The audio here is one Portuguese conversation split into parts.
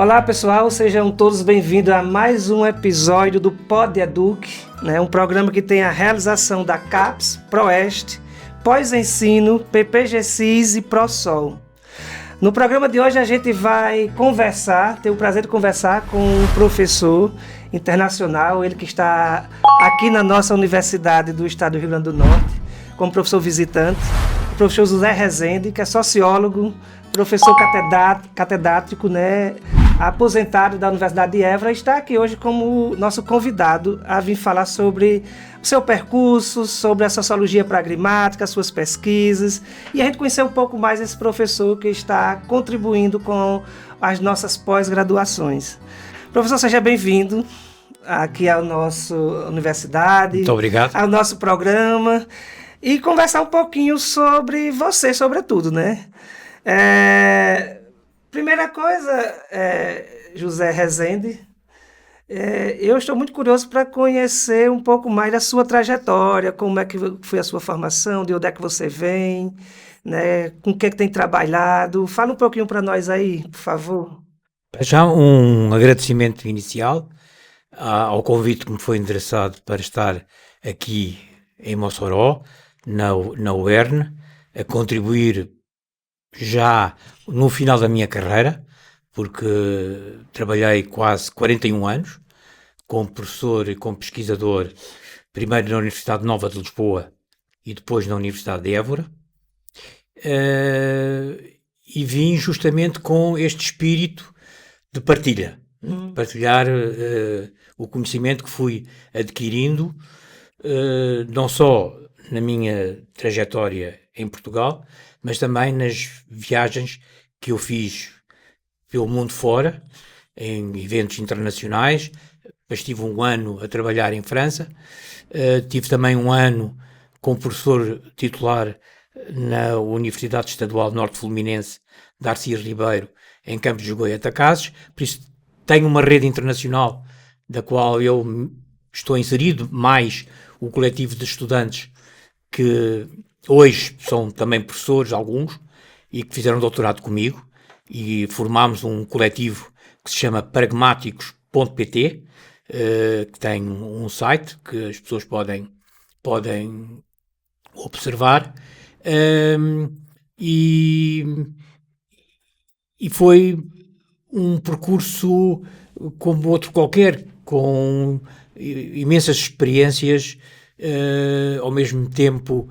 Olá pessoal, sejam todos bem-vindos a mais um episódio do Pod Educ, um programa que tem a realização da CAPES, ProEst, Pós-Ensino, PPGCIS e ProSol. No programa de hoje a gente vai ter o prazer de conversar com um professor internacional, ele que está aqui na nossa universidade do estado do Rio Grande do Norte, como professor visitante, o professor José Rezende, que é sociólogo, professor catedrático, aposentado da Universidade de Évora, está aqui hoje como nosso convidado a vir falar sobre o seu percurso, sobre a sociologia pragmática, suas pesquisas, e a gente conhecer um pouco mais esse professor que está contribuindo com as nossas pós-graduações. Professor, seja bem-vindo aqui à nossa universidade. Muito obrigado. Ao nosso programa, e conversar um pouquinho sobre você, sobretudo, Primeira coisa, José Rezende, eu estou muito curioso para conhecer um pouco mais da sua trajetória, como é que foi a sua formação, de onde é que você vem, com o que é que tem trabalhado. Fala um pouquinho para nós aí, por favor. Já um agradecimento inicial ao convite que me foi endereçado para estar aqui em Mossoró, na UERN, a contribuir já no final da minha carreira, porque trabalhei quase 41 anos como professor e como pesquisador, primeiro na Universidade Nova de Lisboa e depois na Universidade de Évora, e vim justamente com este espírito de partilha, partilhar o conhecimento que fui adquirindo, não só na minha trajetória em Portugal, mas também nas viagens que eu fiz pelo mundo fora, em eventos internacionais. Estive um ano a trabalhar em França, tive também um ano como professor titular na Universidade Estadual Norte Fluminense de Arcias Ribeiro, em Campos de Goytacazes. Por isso tenho uma rede internacional da qual eu estou inserido, mais o coletivo de estudantes que hoje são também professores, alguns, e que fizeram doutorado comigo, e formámos um coletivo que se chama pragmáticos.pt, que tem um site que as pessoas podem observar, e foi um percurso como outro qualquer, com imensas experiências, ao mesmo tempo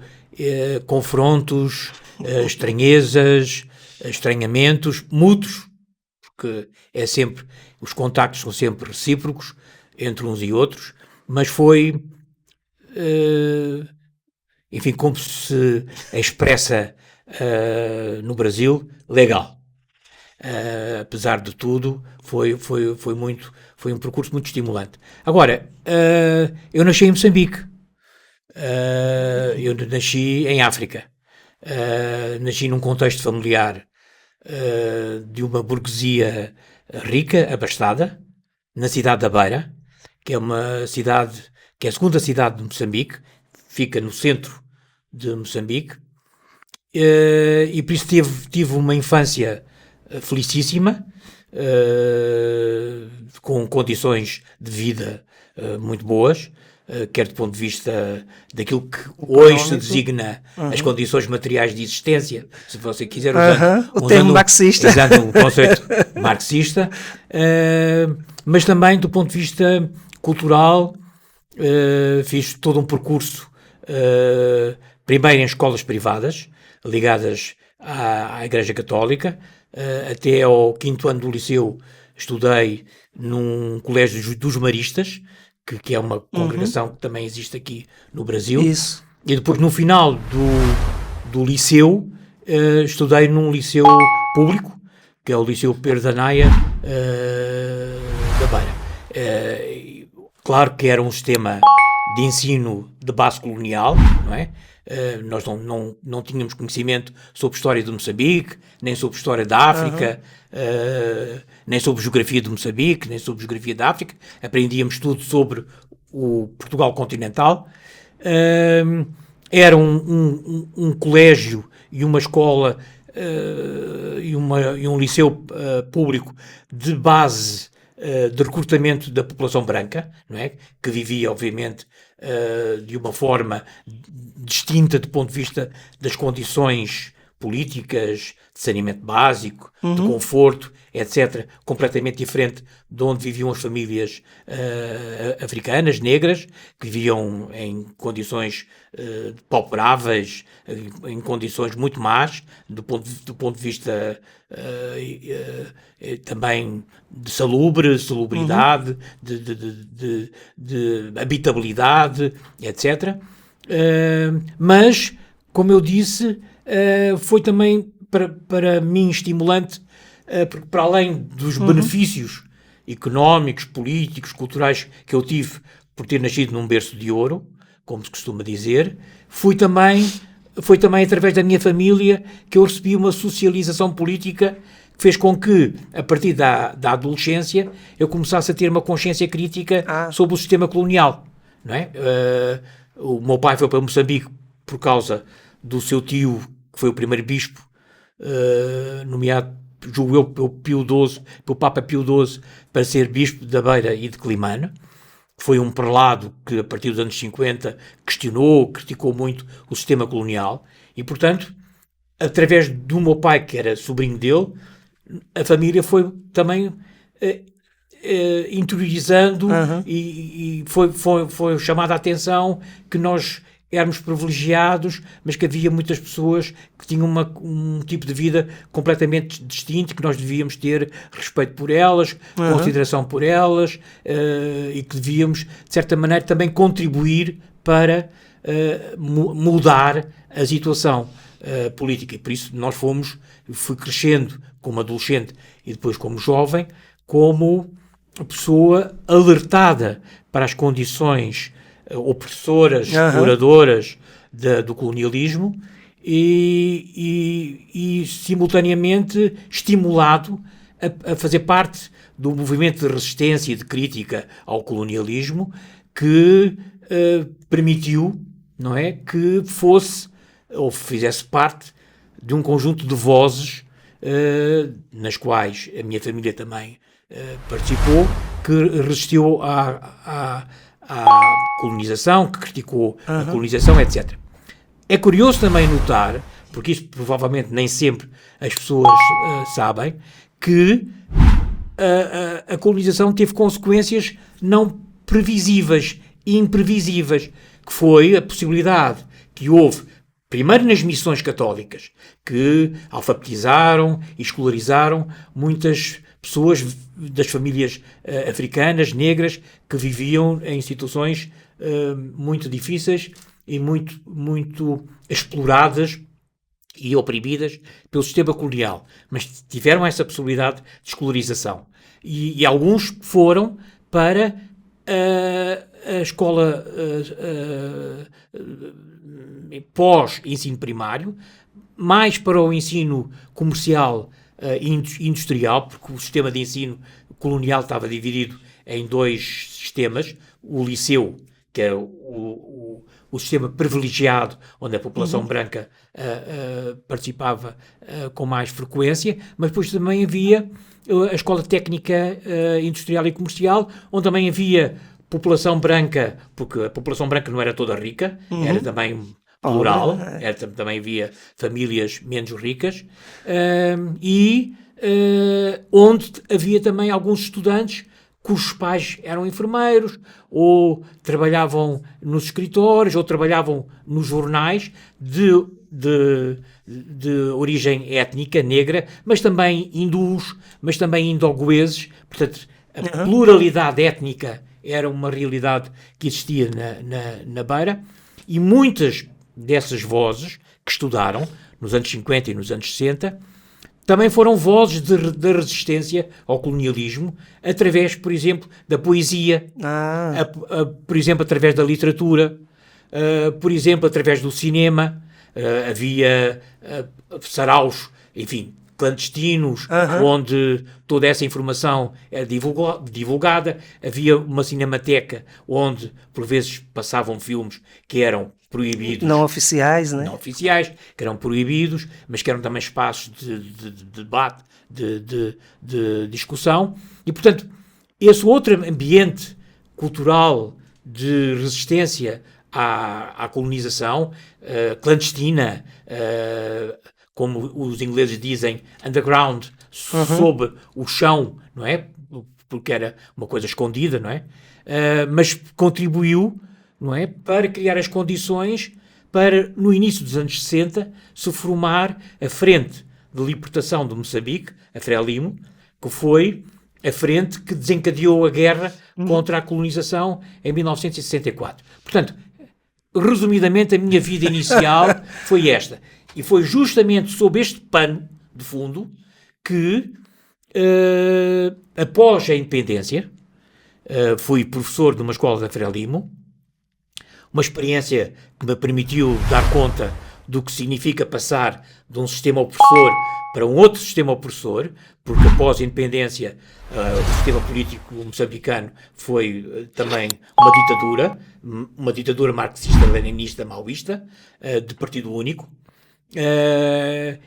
confrontos, estranhezas, estranhamentos mútuos, porque os contactos são sempre recíprocos entre uns e outros, mas foi, enfim, como se expressa no Brasil, legal. Apesar de tudo, foi um percurso muito estimulante. Agora, eu nasci em Moçambique. Eu nasci em África, nasci num contexto familiar de uma burguesia rica, abastada, na cidade da Beira, que é uma cidade, que é a segunda cidade de Moçambique, fica no centro de Moçambique, e por isso tive uma infância felicíssima, com condições de vida muito boas, quer do ponto de vista daquilo que hoje se designa as condições materiais de existência, se você quiser, o termo marxista. Usando um conceito marxista, mas também do ponto de vista cultural. Fiz todo um percurso, primeiro em escolas privadas, ligadas à Igreja Católica, até ao 5º ano do liceu estudei num colégio dos Maristas, que é uma congregação que também existe aqui no Brasil. Isso. E depois, no final do liceu, estudei num liceu público, que é o Liceu Pedro da Naia da Beira. Claro que era um sistema de ensino de base colonial, não é? Nós não tínhamos conhecimento sobre história de Moçambique, nem sobre história da África, nem sobre geografia de Moçambique, nem sobre geografia da África. Aprendíamos tudo sobre o Portugal continental. Era um colégio e uma escola e um liceu público de base de recrutamento da população branca, não é? Que vivia, obviamente, de uma forma distinta do ponto de vista das condições políticas, de saneamento básico, de conforto, etc., completamente diferente de onde viviam as famílias africanas, negras, que viviam em condições depauperáveis, em condições muito más, do ponto de vista também de salubridade, de habitabilidade, etc. Mas, como eu disse, foi também para mim estimulante, porque para além dos benefícios económicos, políticos, culturais que eu tive por ter nascido num berço de ouro, como se costuma dizer, foi também através da minha família que eu recebi uma socialização política que fez com que, a partir da adolescência, eu começasse a ter uma consciência crítica sobre o sistema colonial. Não é? O meu pai foi para Moçambique por causa do seu tio, que foi o primeiro bispo, nomeado, julgo eu, pelo Papa Pio XII, para ser bispo da Beira e de Climane. Foi um prelado que, a partir dos anos 50, criticou muito o sistema colonial e, portanto, através do meu pai, que era sobrinho dele, a família foi também interiorizando e foi chamada a atenção que nós éramos privilegiados, mas que havia muitas pessoas que tinham um tipo de vida completamente distinto, que nós devíamos ter respeito por elas, consideração por elas, e que devíamos, de certa maneira, também contribuir para mudar a situação política. E por isso fui crescendo como adolescente e depois como jovem, como pessoa alertada para as condições opressoras, exploradoras do colonialismo e simultaneamente estimulado a fazer parte do movimento de resistência e de crítica ao colonialismo que permitiu, não é, que fosse ou fizesse parte de um conjunto de vozes nas quais a minha família também participou, que resistiu à colonização, que criticou a colonização, etc. É curioso também notar, porque isso provavelmente nem sempre as pessoas sabem, que a colonização teve consequências não previsíveis e imprevisíveis, que foi a possibilidade que houve, primeiro nas missões católicas, que alfabetizaram e escolarizaram muitas pessoas das famílias africanas, negras, que viviam em situações muito difíceis e muito exploradas e oprimidas pelo sistema colonial. Mas tiveram essa possibilidade de escolarização. E alguns foram para a escola pós-ensino primário, mais para o ensino comercial industrial, porque o sistema de ensino colonial estava dividido em dois sistemas: o liceu, que era o sistema privilegiado, onde a população branca participava com mais frequência, mas depois também havia a escola técnica industrial e comercial, onde também havia população branca, porque a população branca não era toda rica, era também plural, também havia famílias menos ricas, onde havia também alguns estudantes cujos pais eram enfermeiros, ou trabalhavam nos escritórios, ou trabalhavam nos jornais de origem étnica negra, mas também hindus, mas também indo-goeses. Portanto, a pluralidade étnica era uma realidade que existia na Beira, e muitas dessas vozes que estudaram nos anos 50 e nos anos 60 também foram vozes da resistência ao colonialismo, através, por exemplo, da poesia, por exemplo, através da literatura, por exemplo, através do cinema. Havia saraus, enfim, clandestinos, onde toda essa informação é divulgada. Havia uma cinemateca onde, por vezes, passavam filmes que eram proibidos. Não oficiais, né? Não oficiais, que eram proibidos, mas que eram também espaços de debate, de discussão. E, portanto, esse outro ambiente cultural de resistência à colonização clandestina, como os ingleses dizem, underground, sob o chão, não é? Porque era uma coisa escondida, não é? Mas contribuiu, não é? Para criar as condições para, no início dos anos 60, se formar a Frente de Libertação de Moçambique, a Frelimo, que foi a frente que desencadeou a guerra contra a colonização em 1964. Portanto, resumidamente, a minha vida inicial foi esta. E foi justamente sob este pano de fundo que, após a independência, fui professor de uma escola da Frelimo, uma experiência que me permitiu dar conta do que significa passar de um sistema opressor para um outro sistema opressor, porque após a independência o sistema político moçambicano foi também uma ditadura marxista-leninista, maoísta, de partido único.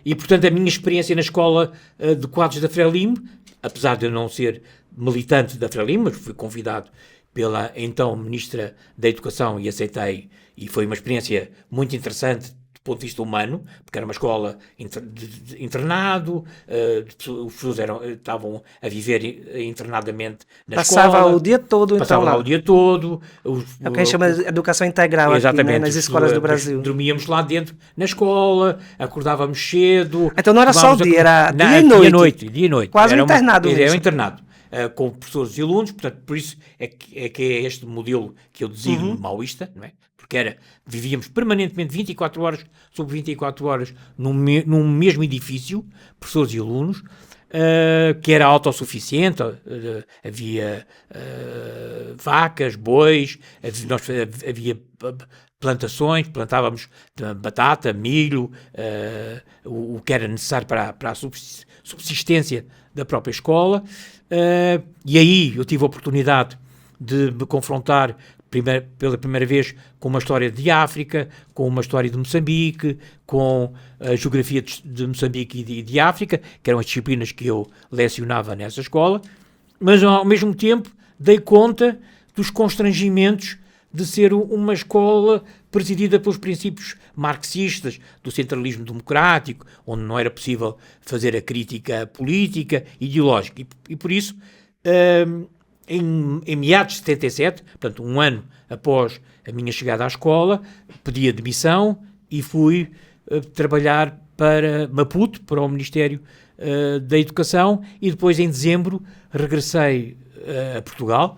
E, portanto, a minha experiência na escola de quadros da Frelimo, apesar de eu não ser militante da Frelimo, mas fui convidado pela então Ministra da Educação e aceitei, e foi uma experiência muito interessante do ponto de vista humano, porque era uma escola de internado, os pessoas estavam a viver internadamente na escola. Passava o dia todo, Passava lá o dia todo. É o que a gente chama de educação integral aqui, né, nas escolas do Brasil. Dormíamos lá dentro na escola, acordávamos cedo. Então não era só o dia, era dia e noite. Dia e noite. Quase um internado mesmo. Era um internado. Com professores e alunos, portanto, por isso é que é este modelo que eu designo maoísta, não é? Porque vivíamos permanentemente 24 horas sobre 24 horas num mesmo edifício, professores e alunos, que era autossuficiente, havia vacas, bois, havia plantações, plantávamos batata, milho, o que era necessário para a subsistência da própria escola, e aí eu tive a oportunidade de me confrontar pela primeira vez com uma história de África, com uma história de Moçambique, com a geografia de Moçambique e de África, que eram as disciplinas que eu lecionava nessa escola, mas ao mesmo tempo dei conta dos constrangimentos de ser uma escola presidida pelos princípios marxistas do centralismo democrático, onde não era possível fazer a crítica política, ideológica. E por isso, em meados de 77, portanto um ano após a minha chegada à escola, pedi admissão e fui trabalhar para Maputo, para o Ministério da Educação, e depois em dezembro regressei a Portugal.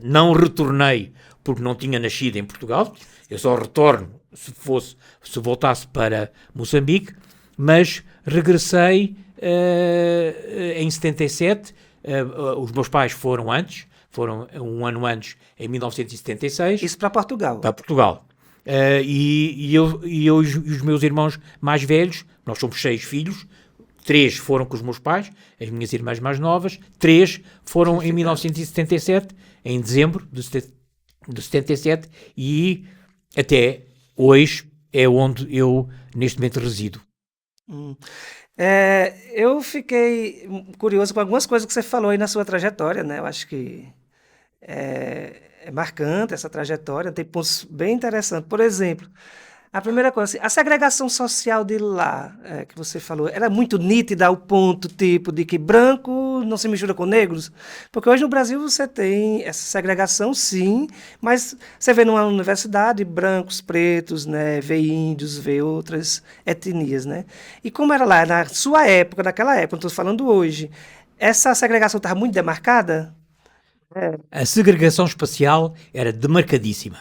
Não retornei porque não tinha nascido em Portugal, eu só retorno se voltasse para Moçambique, mas regressei em 77, os meus pais foram um ano antes, em 1976. Isso para Portugal? Para Portugal. E eu e os meus irmãos mais velhos, nós somos 6 filhos, 3 foram com os meus pais, as minhas irmãs mais novas, 3 foram em 1977, em dezembro de 77, e até hoje é onde eu, neste momento, resido. Eu fiquei curioso com algumas coisas que você falou aí na sua trajetória, né? Eu acho que é marcante essa trajetória, tem pontos bem interessantes. Por exemplo, a primeira coisa, assim, a segregação social de lá, que você falou, era muito nítida ao ponto, tipo, de que branco não se mistura com negros? Porque hoje no Brasil você tem essa segregação, sim, mas você vê numa universidade brancos, pretos, né, vê índios, vê outras etnias, né? E como era lá, na sua época, naquela época, não estou falando hoje, essa segregação estava muito demarcada? A segregação espacial era demarcadíssima.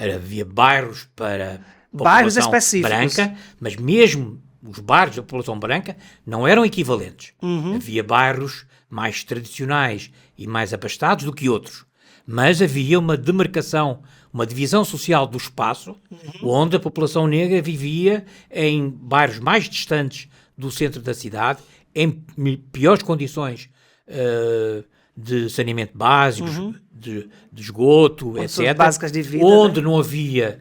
Havia bairros para bairros população específicos branca, mas mesmo os bairros da população branca não eram equivalentes. Havia bairros mais tradicionais e mais abastados do que outros, mas havia uma demarcação, uma divisão social do espaço, onde a população negra vivia em bairros mais distantes do centro da cidade, em piores condições de saneamento básicos, de esgoto, etc. Básicas de vida, onde né? não havia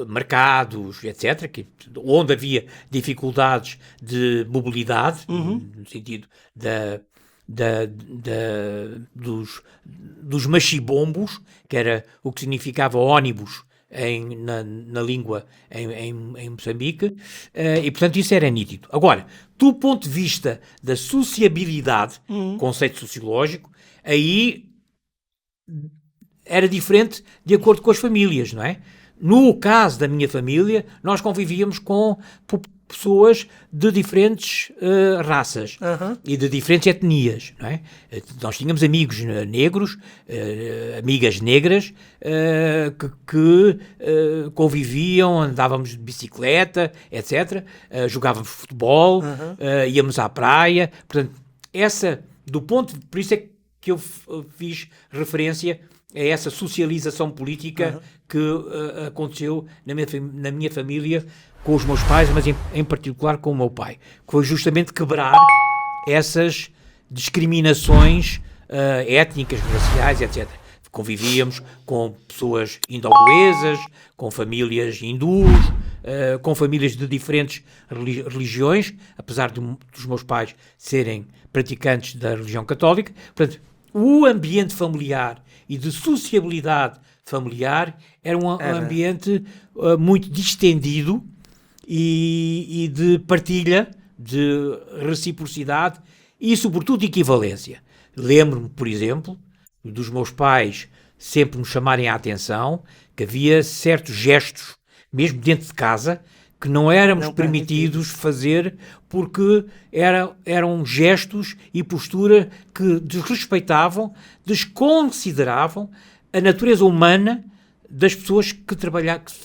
mercados, etc., onde havia dificuldades de mobilidade, no sentido dos machibombos, que era o que significava ónibus na língua em Moçambique, e portanto isso era nítido. Agora, do ponto de vista da sociabilidade, conceito sociológico, aí era diferente de acordo com as famílias, não é? No caso da minha família, nós convivíamos com pessoas de diferentes raças e de diferentes etnias, não é? Nós tínhamos amigos negros, amigas negras, que conviviam, andávamos de bicicleta, etc., jogávamos futebol, íamos à praia, portanto, por isso é que eu fiz referência a essa socialização política que aconteceu na minha família, com os meus pais, mas em particular com o meu pai, que foi justamente quebrar essas discriminações étnicas, raciais, etc. Convivíamos com pessoas indo-inglesas, com famílias hindus, com famílias de diferentes religiões, apesar dos meus pais serem praticantes da religião católica. Portanto, o ambiente familiar e de sociabilidade familiar era um ambiente muito distendido e de partilha, de reciprocidade e, sobretudo, de equivalência. Lembro-me, por exemplo, dos meus pais sempre me chamarem a atenção que havia certos gestos, mesmo dentro de casa, que não éramos permitidos fazer porque eram gestos e postura que desrespeitavam, desconsideravam a natureza humana das pessoas que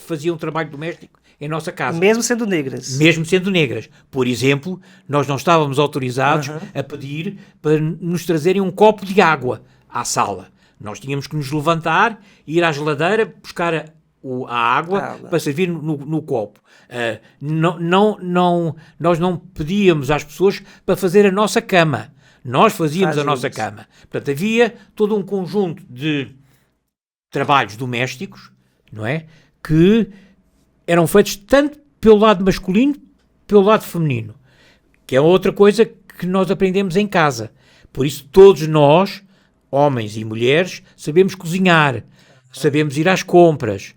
faziam trabalho doméstico em nossa casa. Mesmo sendo negras. Mesmo sendo negras. Por exemplo, nós não estávamos autorizados a pedir para nos trazerem um copo de água à sala. Nós tínhamos que nos levantar e ir à geladeira buscar a água para servir no copo. Nós não pedíamos às pessoas para fazer a nossa cama. Nós fazíamos a nossa cama. Portanto, havia todo um conjunto de trabalhos domésticos, não é? Que eram feitos tanto pelo lado masculino, pelo lado feminino, que é outra coisa que nós aprendemos em casa. Por isso, todos nós, homens e mulheres, sabemos cozinhar, sabemos ir às compras.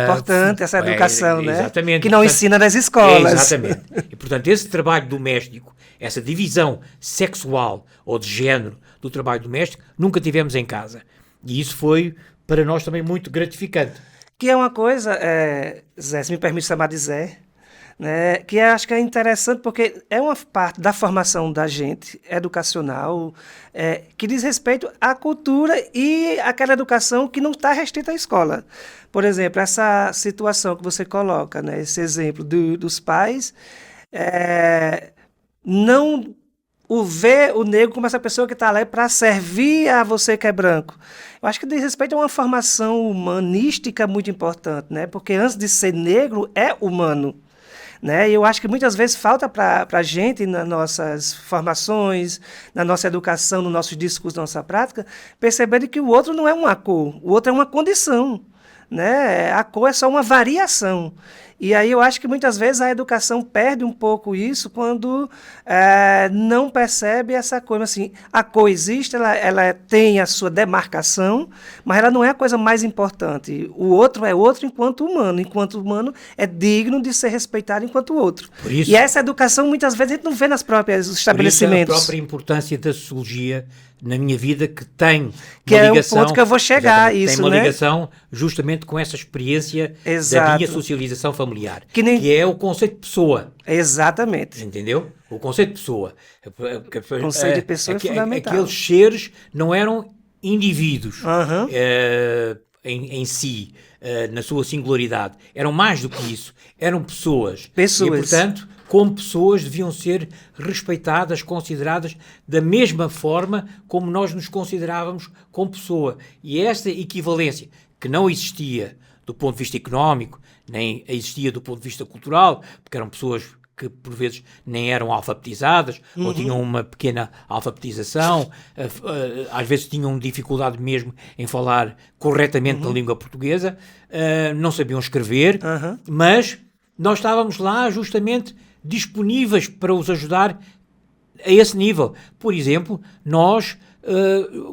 Importante essa educação, né? Exatamente. Que não ensina nas escolas. Exatamente. E, portanto, esse trabalho doméstico, essa divisão sexual ou de género do trabalho doméstico, nunca tivemos em casa. E isso foi, para nós, também muito gratificante. Que é uma coisa, Zé, se me permite chamar de Zé, né, que eu acho que é interessante porque é uma parte da formação da gente, educacional, que diz respeito à cultura e àquela educação que não está restrita à escola. Por exemplo, essa situação que você coloca, né, esse exemplo dos pais, não ver o negro como essa pessoa que está lá para servir a você que é branco. Eu acho que diz respeito a uma formação humanística muito importante, né? Porque antes de ser negro, é humano. Né? E eu acho que muitas vezes falta para a gente, nas nossas formações, na nossa educação, no nosso discurso, na nossa prática, perceber que o outro não é uma cor, o outro é uma condição. Né? A cor é só uma variação. E aí eu acho que muitas vezes a educação perde um pouco isso quando não percebe essa coisa. Assim, a cor existe, ela tem a sua demarcação, mas ela não é a coisa mais importante. O outro é outro enquanto humano é digno de ser respeitado enquanto outro. Isso, e essa educação muitas vezes a gente não vê nas próprias estabelecimentos. Por isso a própria importância da sociologia na minha vida, que tem que uma é ligação, um ponto que eu vou chegar, isso, tem uma né? ligação justamente com essa experiência da minha socialização familiar, que é o conceito de pessoa. Exatamente. Entendeu? O conceito de pessoa. O conceito de pessoa é fundamental. Aqueles seres não eram indivíduos em si, na sua singularidade. Eram mais do que isso. Eram pessoas. E, portanto, como pessoas deviam ser respeitadas, consideradas da mesma forma como nós nos considerávamos como pessoa. E esta equivalência, que não existia do ponto de vista económico, nem existia do ponto de vista cultural, porque eram pessoas que por vezes nem eram alfabetizadas, ou tinham uma pequena alfabetização, às vezes tinham dificuldade mesmo em falar corretamente a língua portuguesa, não sabiam escrever, mas nós estávamos lá justamente disponíveis para os ajudar a esse nível. Por exemplo, nós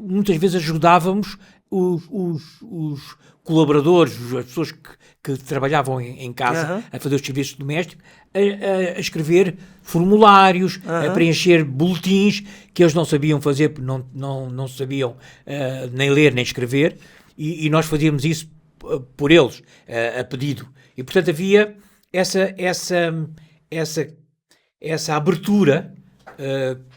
muitas vezes ajudávamos os colaboradores, as pessoas que trabalhavam em casa a fazer os serviços domésticos, a escrever formulários, a preencher boletins que eles não sabiam fazer, porque não sabiam nem ler nem escrever, e nós fazíamos isso por eles, a pedido. E, portanto, havia essa abertura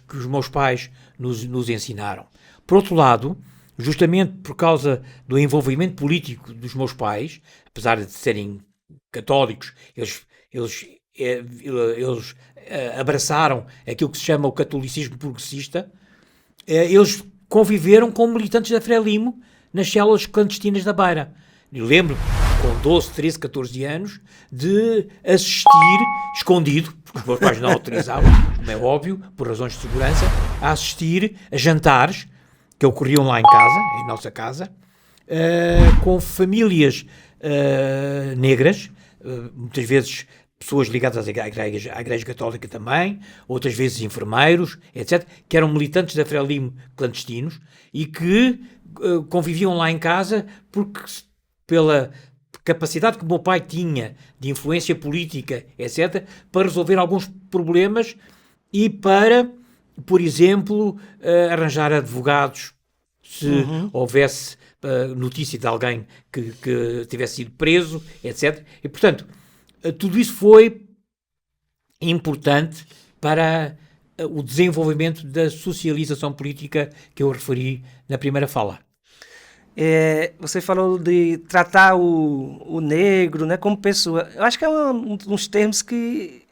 que os meus pais nos ensinaram. Por outro lado, justamente por causa do envolvimento político dos meus pais, apesar de serem católicos, eles abraçaram aquilo que se chama o catolicismo progressista, eles conviveram com militantes da Frelimo nas células clandestinas da Beira. Eu lembro, com 12, 13, 14 anos, de assistir, escondido, porque os meus pais não autorizavam, como é óbvio, por razões de segurança, a assistir a jantares que ocorriam lá em casa, em nossa casa, com famílias negras, muitas vezes pessoas ligadas à Igreja Católica também, outras vezes enfermeiros, etc., que eram militantes da Frelimo clandestinos e que conviviam lá em casa porque, pela capacidade que o meu pai tinha de influência política, etc., para resolver alguns problemas e para, por exemplo, arranjar advogados se houvesse notícia de alguém que tivesse sido preso, etc. E, portanto, tudo isso foi importante para o desenvolvimento da socialização política que eu referi na primeira fala. Você falou de tratar o negro, né, como pessoa. Eu acho que é uns termos que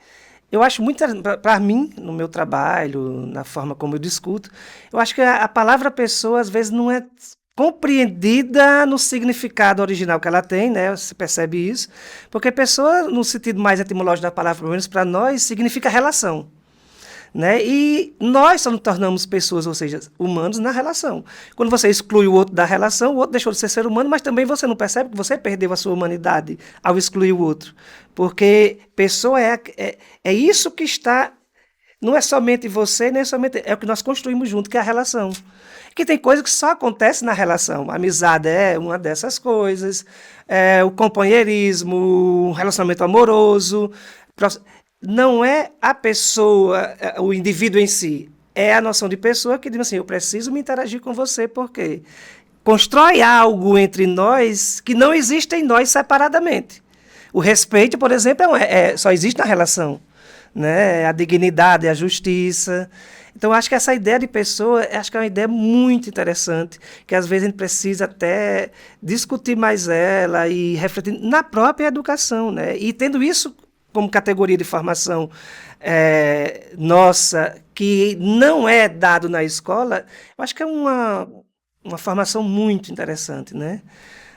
eu acho muito, para mim, no meu trabalho, na forma como eu discuto, eu acho que a palavra pessoa, às vezes, não é compreendida no significado original que ela tem, né? Você percebe isso? Porque pessoa, no sentido mais etimológico da palavra, pelo menos para nós, significa relação. Né? E nós só nos tornamos pessoas, ou seja, humanos na relação. Quando você exclui o outro da relação, o outro deixou de ser humano, mas também você não percebe que você perdeu a sua humanidade ao excluir o outro. Porque pessoa é isso que está, não é somente você, nem somente, é o que nós construímos junto, que é a relação. Que tem coisas que só acontecem na relação. A amizade é uma dessas coisas, o companheirismo, o relacionamento amoroso. Não é a pessoa, o indivíduo em si, é a noção de pessoa que diz assim, eu preciso me interagir com você, porque constrói algo entre nós que não existe em nós separadamente. O respeito, por exemplo, só existe na relação, né? A dignidade, a justiça. Então, acho que essa ideia de pessoa, acho que é uma ideia muito interessante, que às vezes a gente precisa até discutir mais ela e refletir na própria educação, né? E tendo isso como categoria de formação nossa, que não é dado na escola, eu acho que é uma formação muito interessante, né?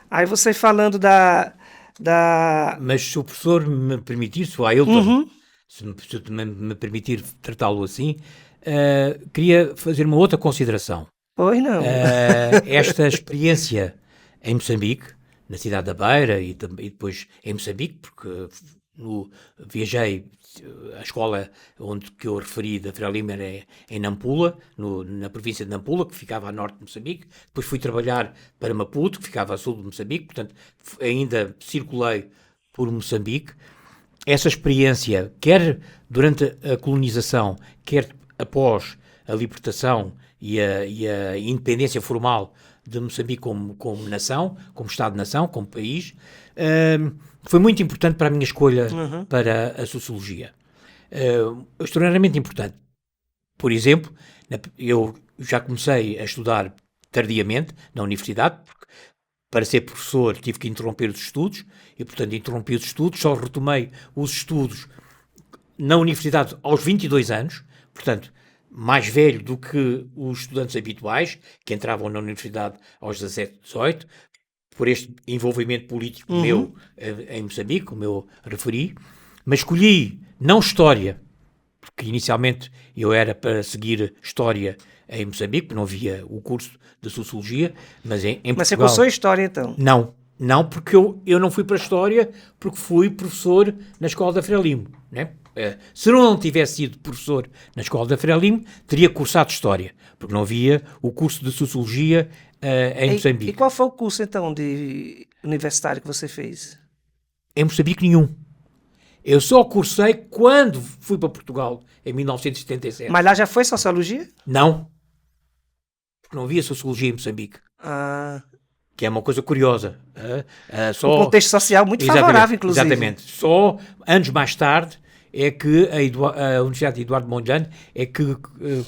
Aí você falando da... Mas se o professor me permitir, se o Ailton, se me permitir tratá-lo assim, queria fazer uma outra consideração. Pois não. Esta experiência em Moçambique, na cidade da Beira e depois em Moçambique, porque viajei, a escola que eu referi da Frelimo era em Nampula, na província de Nampula, que ficava a norte de Moçambique. Depois fui trabalhar para Maputo, que ficava a sul de Moçambique, portanto ainda circulei por Moçambique. Essa experiência, quer durante a colonização, quer após a libertação e a independência formal de Moçambique como nação, como Estado-nação, como país, foi muito importante para a minha escolha para a Sociologia. Extraordinariamente importante. Por exemplo, eu já comecei a estudar tardiamente na universidade, porque para ser professor tive que interromper os estudos, e portanto interrompi os estudos, só retomei os estudos na universidade aos 22 anos, portanto mais velho do que os estudantes habituais, que entravam na universidade aos 17, 18, por este envolvimento político meu em Moçambique, como eu referi. mas escolhi não História, porque inicialmente eu era para seguir História em Moçambique, porque não havia o curso de Sociologia, mas em Portugal... Mas você cursou História, então? Não, porque eu não fui para a História, porque fui professor na Escola da Frelimo, né? Se eu não tivesse sido professor na Escola da Frelimo, teria cursado História, porque não havia o curso de Sociologia em Moçambique. E qual foi o curso, então, de universitário que você fez? Em Moçambique, nenhum. Eu só cursei quando fui para Portugal, em 1977. Mas lá já foi Sociologia? Não, porque não havia Sociologia em Moçambique. Que é uma coisa curiosa. Um contexto social muito favorável, inclusive. Exatamente. Só anos mais tarde é que a Universidade de Eduardo Mondlane é que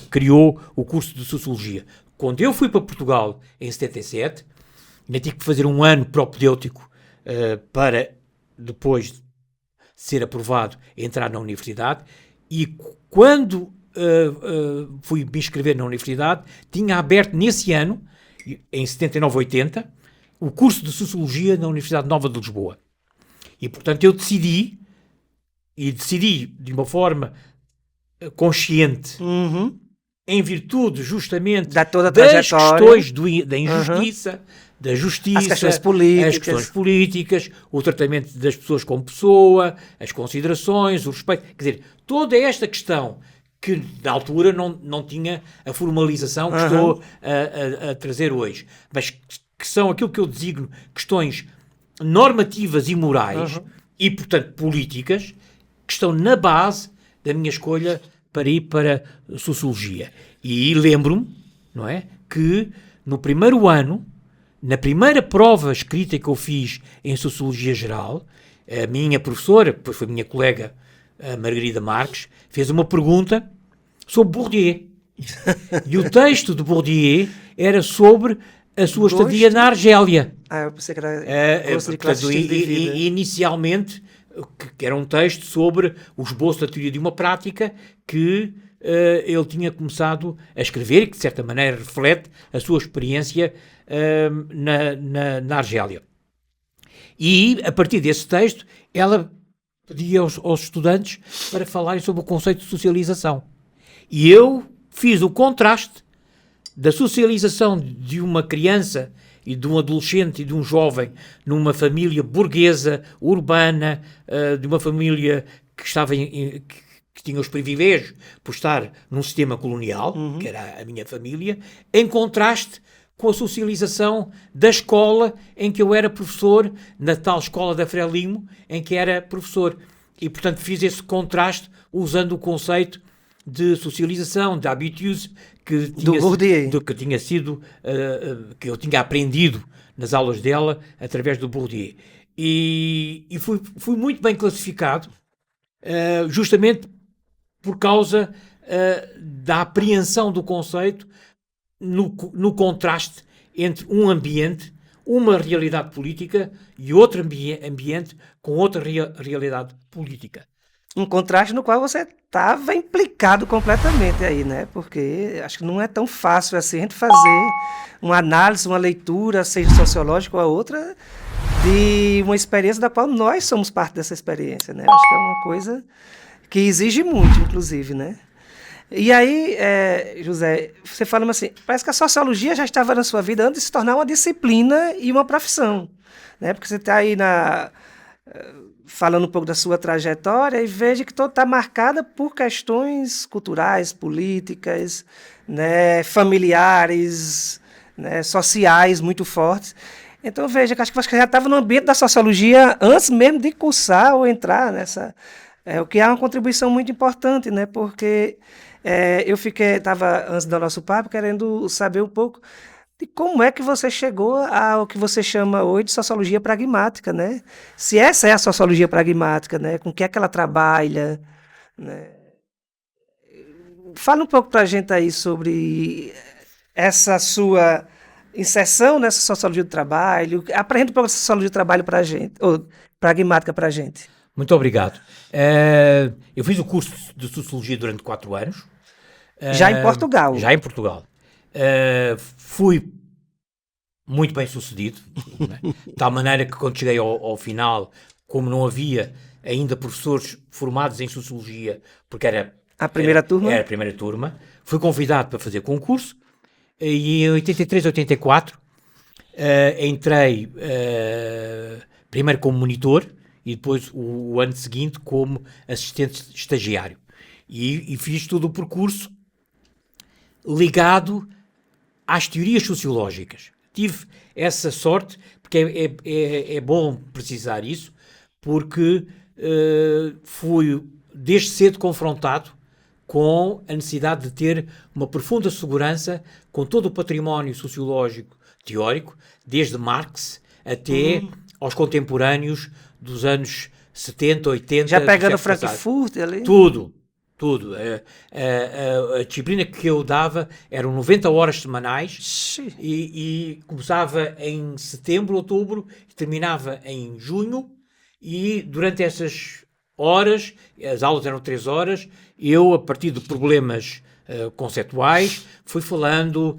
criou o curso de Sociologia. Quando eu fui para Portugal, em 77, ainda tive que fazer um ano propedêutico para depois de ser aprovado entrar na universidade, e quando fui me inscrever na universidade, tinha aberto nesse ano, em 79-80, o curso de Sociologia na Universidade Nova de Lisboa. E, portanto, eu decidi de uma forma consciente, em virtude, justamente, da toda a das trajetória, questões da injustiça, da justiça, as questões políticas, o tratamento das pessoas como pessoa, as considerações, o respeito, quer dizer, toda esta questão que na altura não tinha a formalização que estou a trazer hoje, mas que são aquilo que eu designo questões normativas e morais e, portanto, políticas, que estão na base da minha escolha para ir para a Sociologia. E lembro-me, não é, que no primeiro ano, na primeira prova escrita que eu fiz em Sociologia Geral, a minha professora, depois foi a minha colega, a Margarida Marques, fez uma pergunta sobre Bourdieu. E o texto de Bourdieu era sobre a sua estadia na Argélia. Eu pensei que era gosto de classes de vida. Inicialmente, que era um texto sobre o esboço da teoria de uma prática que ele tinha começado a escrever e que, de certa maneira, reflete a sua experiência na Argélia. E, a partir desse texto, ela pedia aos estudantes para falarem sobre o conceito de socialização. E eu fiz o contraste da socialização de uma criança e de um adolescente e de um jovem numa família burguesa, urbana, de uma família que estava que tinha os privilégios por estar num sistema colonial, que era a minha família, em contraste com a socialização da escola em que eu era professor, na tal escola da Frelimo, em que era professor. E, portanto, fiz esse contraste usando o conceito de socialização, de habitus, que eu tinha aprendido nas aulas dela através do Bourdieu. E fui muito bem classificado, justamente por causa da apreensão do conceito no contraste entre um ambiente, uma realidade política e outro ambiente com outra realidade política. Um contraste no qual você estava implicado completamente aí, né? Porque acho que não é tão fácil assim a gente fazer uma análise, uma leitura, seja sociológica ou a outra, de uma experiência da qual nós somos parte dessa experiência, né? Acho que é uma coisa que exige muito, inclusive, né? E aí, José, você fala assim, parece que a sociologia já estava na sua vida antes de se tornar uma disciplina e uma profissão, né? Porque você está aí falando um pouco da sua trajetória e veja que está marcada por questões culturais, políticas, né, familiares, né, sociais muito fortes. Então veja que acho que você já estava no ambiente da sociologia antes mesmo de cursar ou entrar nessa, o que é uma contribuição muito importante, né, porque eu estava antes do nosso papo querendo saber um pouco de como é que você chegou ao que você chama hoje de sociologia pragmática, né? Se essa é a sociologia pragmática, né? Com o que é que ela trabalha, né? Fala um pouco para a gente aí sobre essa sua inserção nessa sociologia do trabalho. Apresenta um pouco essa sociologia do trabalho para a gente, ou pragmática para a gente. Muito obrigado. Eu fiz o curso de Sociologia durante 4 anos. Já em Portugal? Já em Portugal. Fui muito bem sucedido, né? De tal maneira que quando cheguei ao final, como não havia ainda professores formados em Sociologia, porque era A primeira turma? Era a primeira turma. Fui convidado para fazer concurso e em 83, 84 entrei primeiro como monitor e depois o ano seguinte como assistente estagiário. E fiz todo o percurso ligado às teorias sociológicas. Tive essa sorte, porque é bom precisar isso, porque fui desde cedo confrontado com a necessidade de ter uma profunda segurança com todo o património sociológico teórico, desde Marx até aos contemporâneos dos anos 70, 80. Já pegando Frankfurt ali? Tudo. A disciplina que eu dava eram 90 horas semanais e começava em setembro, outubro, e terminava em junho, e durante essas horas, as aulas eram 3 horas, eu, a partir de problemas conceituais, fui falando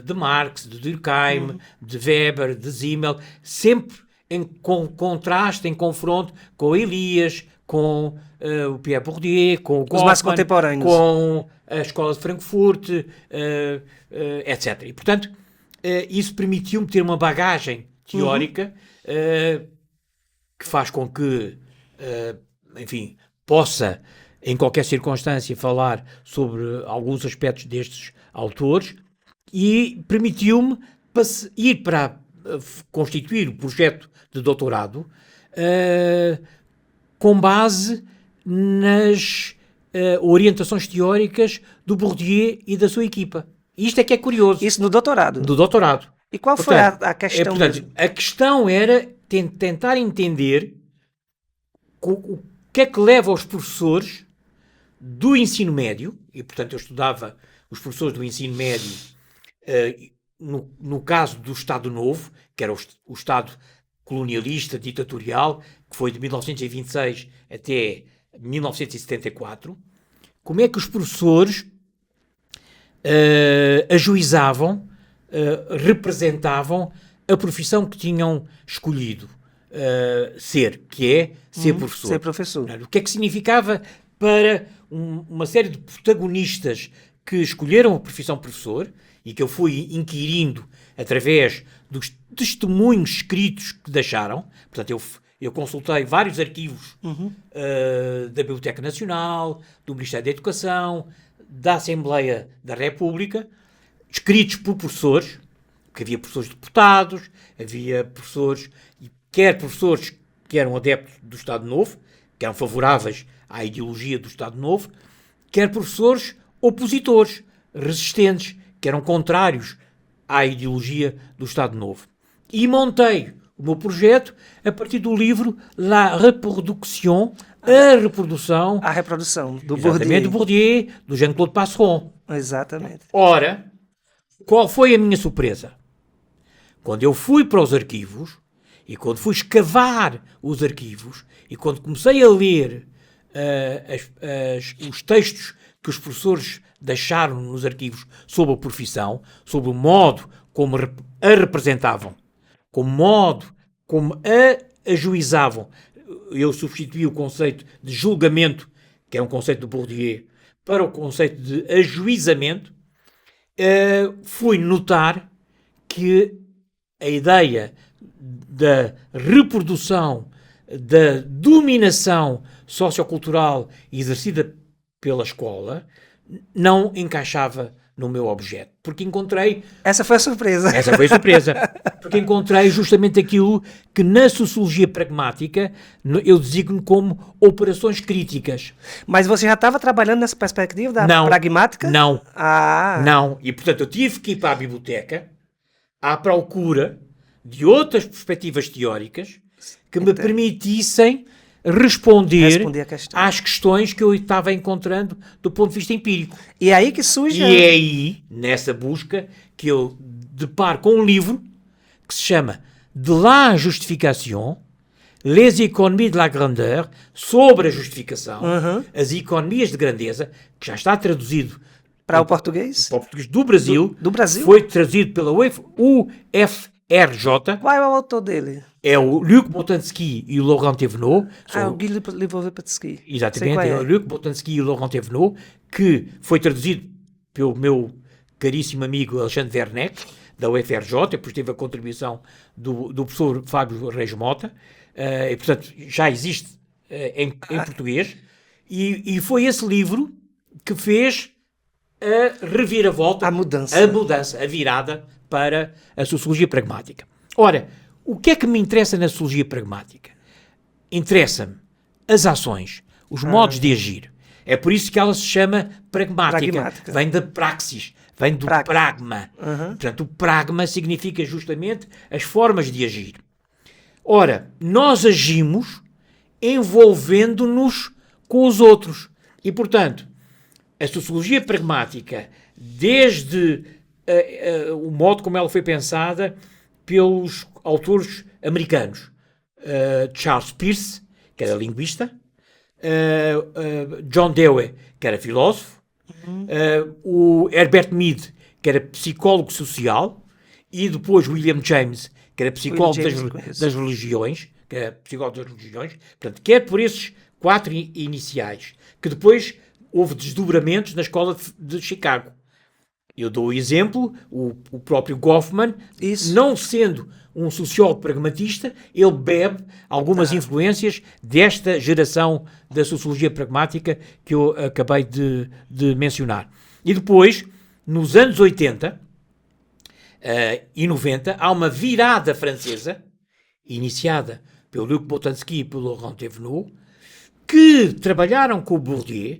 de Marx, de Durkheim, de Weber, de Simmel, sempre com contraste, em confronto com Elias, com o Pierre Bourdieu, com o Goffman, os mais contemporâneos, com a Escola de Frankfurt, etc. E, portanto, isso permitiu-me ter uma bagagem teórica que faz com que, enfim, possa, em qualquer circunstância, falar sobre alguns aspectos destes autores, e permitiu-me ir para constituir o projeto de doutorado com base nas orientações teóricas do Bourdieu e da sua equipa. E isto é que é curioso. Isso no doutorado? Do doutorado. E qual foi a questão? Portanto, a questão era tentar entender o que é que leva os professores do ensino médio, e portanto eu estudava os professores do ensino médio no caso do Estado Novo, que era o Estado colonialista, ditatorial, que foi de 1926 até 1974, como é que os professores ajuizavam, representavam a profissão que tinham escolhido que é ser professor. Ser professor. O que é que significava para uma série de protagonistas que escolheram a profissão professor e que eu fui inquirindo através dos testemunhos escritos que deixaram. Portanto, eu consultei vários arquivos da Biblioteca Nacional, do Ministério da Educação, da Assembleia da República, escritos por professores, porque havia professores deputados, havia professores, quer professores que eram adeptos do Estado Novo, que eram favoráveis à ideologia do Estado Novo, quer professores opositores, resistentes, que eram contrários à ideologia do Estado Novo. E montei o meu projeto a partir do livro La Reproduction, a reprodução. A reprodução, do Bourdieu. Do Bourdieu, do Jean-Claude Passeron. Exatamente. Ora, qual foi a minha surpresa? Quando eu fui para os arquivos, e quando fui escavar os arquivos, e quando comecei a ler os textos que os professores deixaram nos arquivos sobre a profissão, sobre o modo como a representavam, com o modo como a ajuizavam. Eu substituí o conceito de julgamento, que é um conceito do Bourdieu, para o conceito de ajuizamento. Fui notar que a ideia da reprodução, da dominação sociocultural exercida pela escola não encaixava no meu objeto, porque encontrei... Essa foi a surpresa. Essa foi a surpresa, porque encontrei justamente aquilo que na sociologia pragmática eu designo como operações críticas. Mas você já estava trabalhando nessa perspectiva da pragmática? Não. Ah. Não. E, portanto, eu tive que ir para a biblioteca à procura de outras perspectivas teóricas que me permitissem responder às questões que eu estava encontrando do ponto de vista empírico. E é aí que surge... E é aí, nessa busca, que eu deparo com um livro que se chama De la Justification, Les économies de la grandeur, sobre a justificação, as economias de grandeza, que já está traduzido para o português? Para o português do Brasil. Do Brasil? Foi traduzido pela RJ. Qual é o autor dele? É o Luc Boltanski e o Laurent Thévenot. O Guy Lipovetsky. Exatamente, é o Luc Boltanski e o Laurent Thévenot, que foi traduzido pelo meu caríssimo amigo Alexandre Werneck, da UFRJ, depois teve a contribuição do professor Fábio Reis Mota, e portanto já existe em português, e foi esse livro que fez a reviravolta, a mudança, a virada para a sociologia pragmática. Ora, o que é que me interessa na sociologia pragmática? Interessa-me as ações, os modos de agir. É por isso que ela se chama pragmática. Vem da praxis, vem do pragma. Portanto, o pragma significa justamente as formas de agir. Ora, nós agimos envolvendo-nos com os outros. E, portanto, a sociologia pragmática, desde o modo como ela foi pensada pelos autores americanos, Charles Peirce, que era linguista, John Dewey, que era filósofo, o Herbert Mead, que era psicólogo social, e depois William James, que era psicólogo das religiões, portanto, quer por esses 4 iniciais, que depois houve desdobramentos na escola de Chicago. Eu dou o exemplo, o próprio Goffman, não sendo um sociólogo pragmatista, ele bebe algumas influências desta geração da sociologia pragmática que eu acabei de mencionar. E depois, nos anos 80 e 90, há uma virada francesa, iniciada pelo Luc Boltanski e pelo Laurent Thévenot, que trabalharam com o Bourdieu,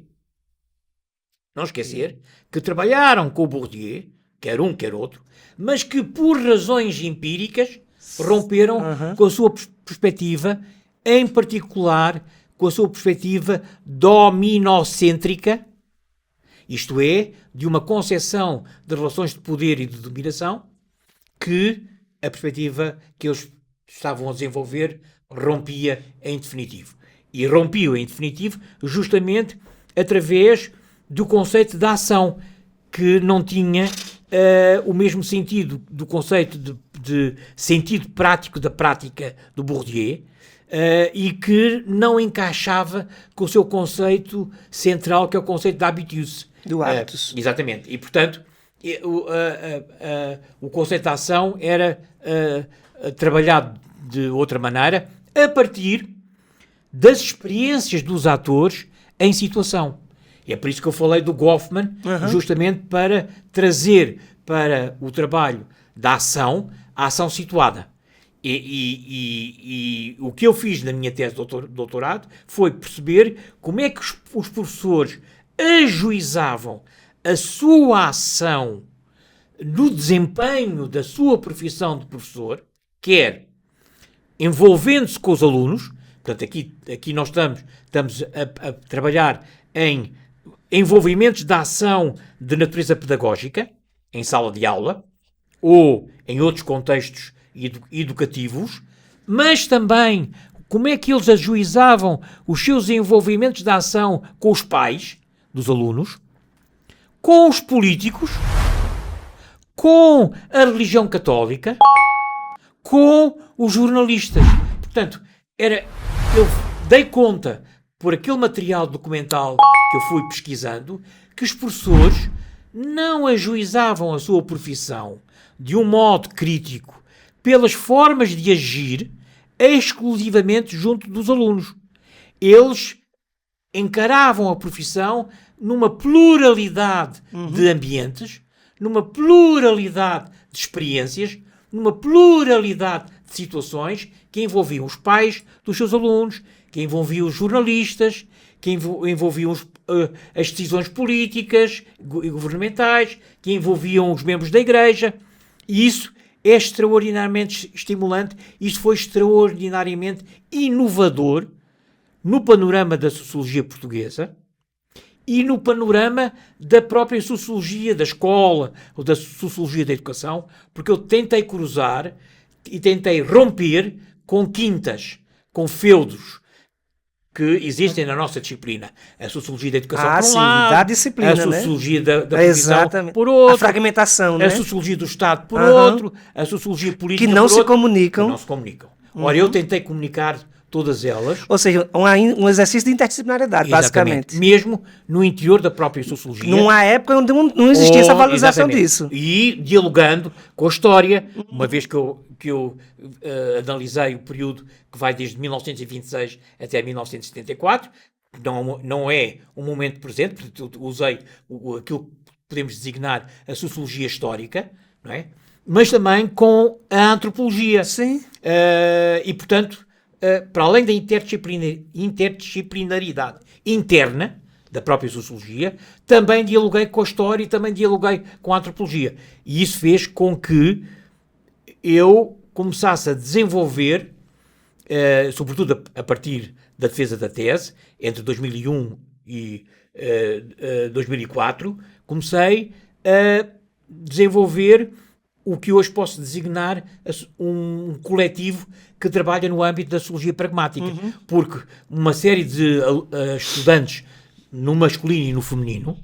não esquecer, que trabalharam com o Bourdieu, quer um, quer outro, mas que por razões empíricas romperam com a sua perspectiva, em particular com a sua perspectiva dominocêntrica, isto é, de uma concepção de relações de poder e de dominação, que a perspectiva que eles estavam a desenvolver rompia em definitivo. E rompia em definitivo justamente através do conceito da ação, que não tinha o mesmo sentido do conceito de sentido prático da prática do Bourdieu, e que não encaixava com o seu conceito central, que é o conceito de habitus. Do hábitos. Exatamente. E, portanto, o conceito de ação era trabalhado de outra maneira, a partir das experiências dos atores em situação. E é por isso que eu falei do Goffman, justamente para trazer para o trabalho da ação, a ação situada. E o que eu fiz na minha tese de doutorado foi perceber como é que os professores ajuizavam a sua ação no desempenho da sua profissão de professor, quer envolvendo-se com os alunos. Portanto, aqui nós estamos a trabalhar em envolvimentos da ação de natureza pedagógica, em sala de aula, ou em outros contextos educativos, mas também como é que eles ajuizavam os seus envolvimentos da ação com os pais dos alunos, com os políticos, com a religião católica, com os jornalistas. Portanto, eu dei conta, por aquele material documental que eu fui pesquisando, que os professores não ajuizavam a sua profissão de um modo crítico pelas formas de agir exclusivamente junto dos alunos. Eles encaravam a profissão numa pluralidade de ambientes, numa pluralidade de experiências, numa pluralidade de situações que envolviam os pais dos seus alunos, que envolviam os jornalistas, que envolviam as decisões políticas e governamentais, que envolviam os membros da Igreja. E isso é extraordinariamente estimulante, isso foi extraordinariamente inovador no panorama da sociologia portuguesa e no panorama da própria sociologia da escola ou da sociologia da educação, porque eu tentei cruzar e tentei romper com quintas, com feudos que existem na nossa disciplina. A Sociologia da Educação por um sim, lado, da disciplina, a Sociologia da Profissão exatamente. por outro, a fragmentação, a Sociologia do Estado por outro, a Sociologia Política que não por se outro, comunicam. que não se comunicam. Ora, eu tentei comunicar todas elas. Ou seja, um exercício de interdisciplinaridade, basicamente. Mesmo no interior da própria Sociologia. Numa época onde não existia essa valorização disso. E dialogando com a história, uma vez que eu analisei o período que vai desde 1926 até 1974, não é um momento presente, portanto, usei aquilo que podemos designar a Sociologia Histórica, não é? Mas também com a Antropologia. Sim. E, portanto, para além da interdisciplinaridade interna da própria Sociologia, também dialoguei com a História e também dialoguei com a Antropologia. E isso fez com que eu começasse a desenvolver, sobretudo a partir da defesa da tese, entre 2001 e 2004, comecei a desenvolver o que hoje posso designar um coletivo que trabalha no âmbito da sociologia pragmática. Porque uma série de estudantes, no masculino e no feminino,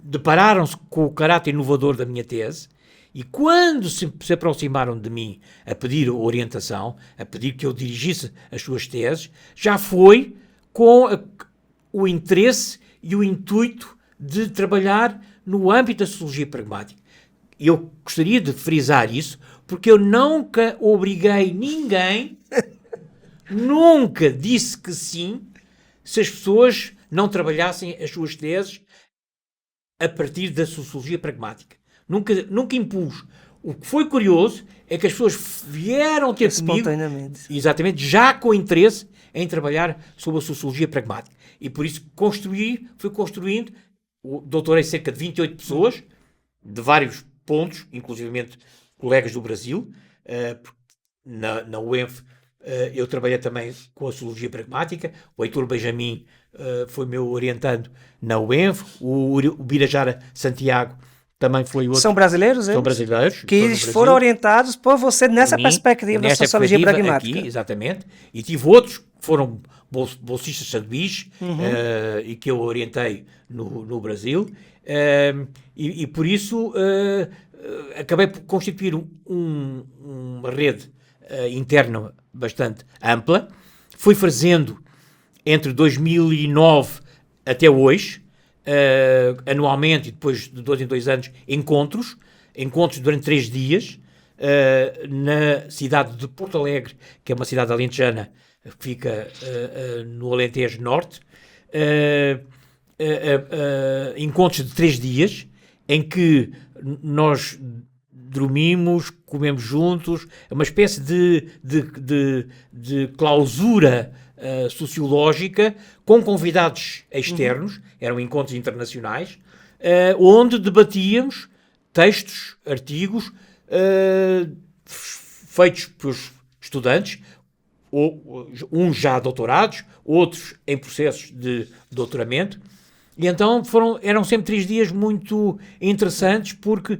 depararam-se com o caráter inovador da minha tese e quando se aproximaram de mim a pedir orientação, a pedir que eu dirigisse as suas teses, já foi com o interesse e o intuito de trabalhar no âmbito da sociologia pragmática. Eu gostaria de frisar isso, porque eu nunca obriguei ninguém, nunca disse que sim, se as pessoas não trabalhassem as suas teses a partir da sociologia pragmática. Nunca impus. O que foi curioso é que as pessoas vieram ter comigo, exatamente, já com interesse em trabalhar sobre a sociologia pragmática. E por isso fui construindo, doutorei cerca de 28 pessoas, de vários pontos, inclusivamente colegas do Brasil. Na UENF eu trabalhei também com a sociologia pragmática. O Heitor Benjamin foi meu orientando na UENF. O Birajara Santiago também foi outro. São brasileiros, São brasileiros. Que foram orientados por você nessa perspectiva da sociologia pragmática. Aqui, exatamente. E tive outros que foram bolsistas sanduíche e que eu orientei no Brasil. E por isso acabei por constituir uma rede interna bastante ampla. Fui fazendo entre 2009 até hoje, anualmente e depois de 2 em 2 anos, encontros durante 3 dias na cidade de Porto Alegre, que é uma cidade alentejana que fica no Alentejo Norte. Encontros de 3 dias em que nós dormimos, comemos juntos, é uma espécie de clausura sociológica com convidados externos, eram encontros internacionais, onde debatíamos textos, artigos feitos pelos estudantes, uns já doutorados, outros em processos de doutoramento. E então eram sempre 3 dias muito interessantes porque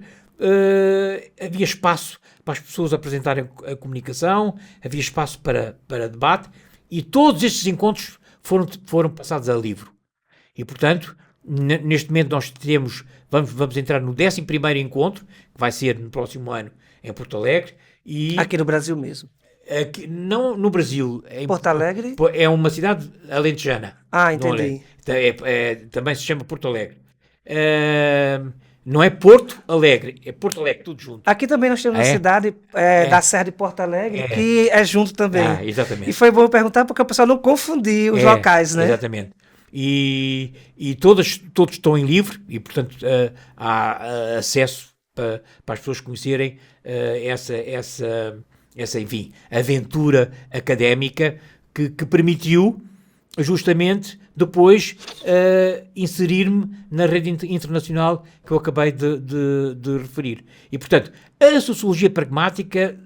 havia espaço para as pessoas apresentarem a comunicação, havia espaço para debate e todos estes encontros foram passados a livro. E, portanto, neste momento nós vamos entrar no 11º encontro, que vai ser no próximo ano em Porto Alegre. Aqui no Brasil mesmo? Aqui, não no Brasil. Porto Alegre? É uma cidade alentejana. Entendi. Também se chama Porto Alegre. Não é Porto Alegre, é Porto Alegre, tudo junto. Aqui também nós temos uma cidade da Serra de Porto Alegre, que é junto também. Exatamente. E foi bom perguntar porque o pessoal não confundia os locais, né? Exatamente. E todos estão em livro e, portanto, há acesso para as pessoas conhecerem essa, enfim, aventura académica que permitiu justamente depois inserir-me na rede internacional que eu acabei de referir. E, portanto, a sociologia pragmática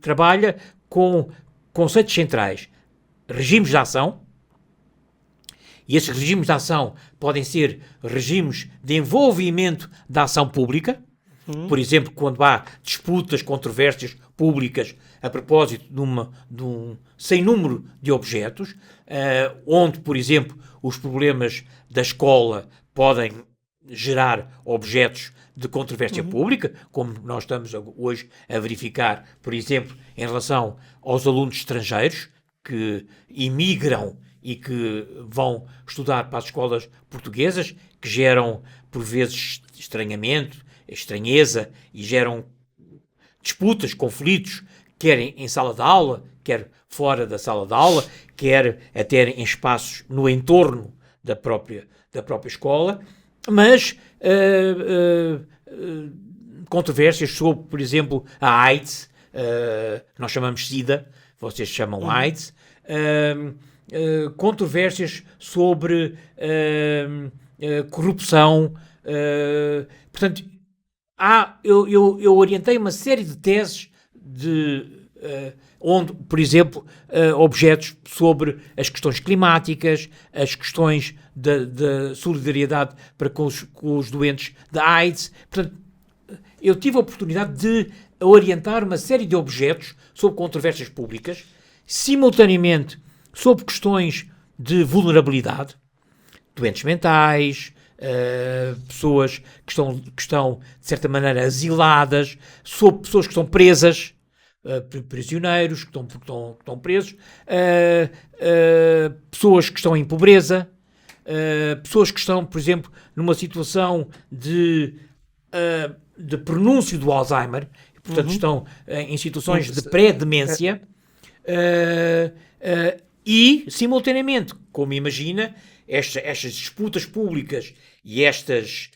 trabalha com conceitos centrais, regimes de ação, e esses regimes de ação podem ser regimes de envolvimento da ação pública, por exemplo, quando há disputas, controvérsias públicas a propósito de um sem número de objetos, onde, por exemplo, os problemas da escola podem gerar objetos de controvérsia pública, como nós estamos hoje a verificar, por exemplo, em relação aos alunos estrangeiros que imigram e que vão estudar para as escolas portuguesas, que geram, por vezes, estranhamento, estranheza e geram disputas, conflitos, quer em sala de aula, quer fora da sala de aula, quer até em espaços no entorno da própria escola, mas controvérsias sobre, por exemplo, a AIDS, nós chamamos SIDA, vocês chamam AIDS, controvérsias sobre corrupção, portanto, eu orientei uma série de teses onde, por exemplo, objetos sobre as questões climáticas, as questões da solidariedade para com os doentes da AIDS. Portanto, eu tive a oportunidade de orientar uma série de objetos sobre controvérsias públicas, simultaneamente sobre questões de vulnerabilidade, doentes mentais, pessoas que estão, de certa maneira, asiladas, sobre pessoas que estão presas, prisioneiros que estão presos, pessoas que estão em pobreza, pessoas que estão, por exemplo, numa situação de pronúncio do Alzheimer, e, portanto, estão em situações de pré-demência, e, simultaneamente, como imagina, estas disputas públicas e estas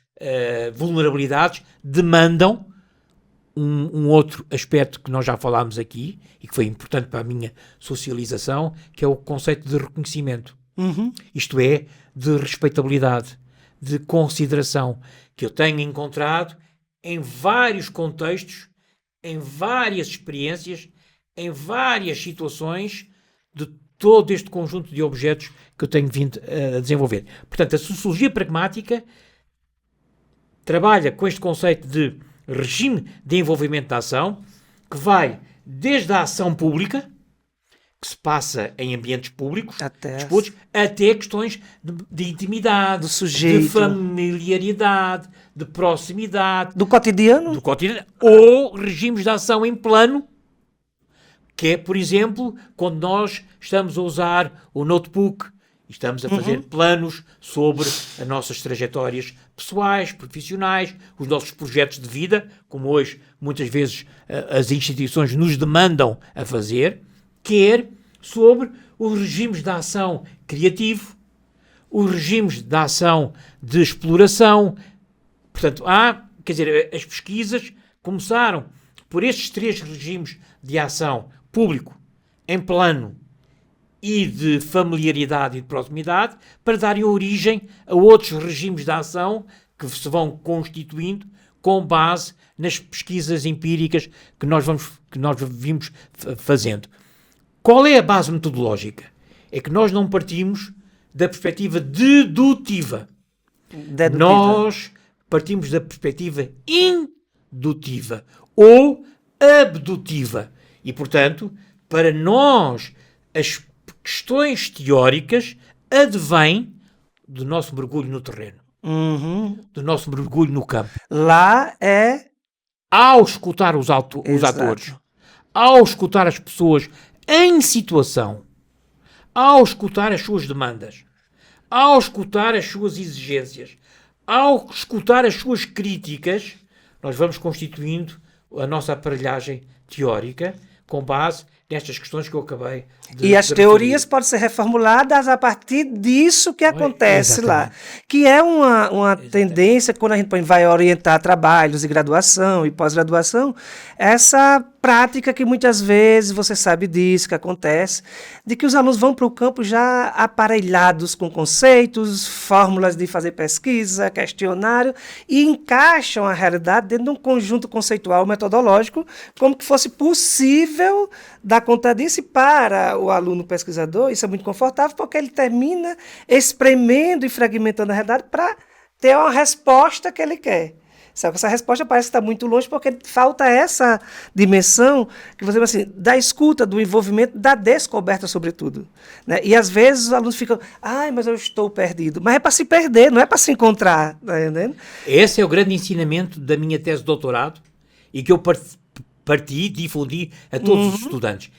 vulnerabilidades demandam um outro aspecto que nós já falámos aqui e que foi importante para a minha socialização, que é o conceito de reconhecimento. Isto é, de respeitabilidade, de consideração, que eu tenho encontrado em vários contextos, em várias experiências, em várias situações de todo este conjunto de objetos que eu tenho vindo a desenvolver. Portanto, a sociologia pragmática trabalha com este conceito de regime de envolvimento da ação, que vai desde a ação pública, que se passa em ambientes públicos, até questões de intimidade, do sujeito, de familiaridade, de proximidade, do cotidiano, ou regimes de ação em plano, que é, por exemplo, quando nós estamos a usar o notebook e estamos a fazer planos sobre as nossas trajetórias pessoais, profissionais, os nossos projetos de vida, como hoje muitas vezes as instituições nos demandam a fazer, quer sobre os regimes de ação criativo, os regimes de ação de exploração. Portanto, as pesquisas começaram por estes três regimes de ação: público, em plano e de familiaridade e de proximidade, para darem origem a outros regimes de ação que se vão constituindo com base nas pesquisas empíricas que nós vimos fazendo. Qual é a base metodológica? É que nós não partimos da perspectiva dedutiva. Nós partimos da perspectiva indutiva ou abdutiva. E, portanto, para nós, as questões teóricas advêm do nosso mergulho no terreno, do nosso mergulho no campo. Lá é... Ao escutar os atores, ao escutar as pessoas em situação, ao escutar as suas demandas, ao escutar as suas exigências, ao escutar as suas críticas, nós vamos constituindo a nossa aparelhagem teórica com base nestas questões que eu acabei de E as teorias podem ser reformuladas a partir disso que acontece lá. Que é uma tendência, quando a gente vai orientar trabalhos de graduação e pós-graduação, essa prática que muitas vezes, você sabe disso, que acontece, de que os alunos vão para o campo já aparelhados com conceitos, fórmulas de fazer pesquisa, questionário, e encaixam a realidade dentro de um conjunto conceitual metodológico, como que fosse possível dar conta disso. E para o aluno pesquisador, isso é muito confortável, porque ele termina espremendo e fragmentando a realidade para ter uma resposta que ele quer. Só que essa resposta parece estar muito longe porque falta essa dimensão que você assim, da escuta, do envolvimento, da descoberta, sobretudo. Né? E às vezes os alunos ficam, mas eu estou perdido. Mas é para se perder, não é para se encontrar. Tá entendendo? Esse é o grande ensinamento da minha tese de doutorado e que eu parti, difundi a todos os estudantes.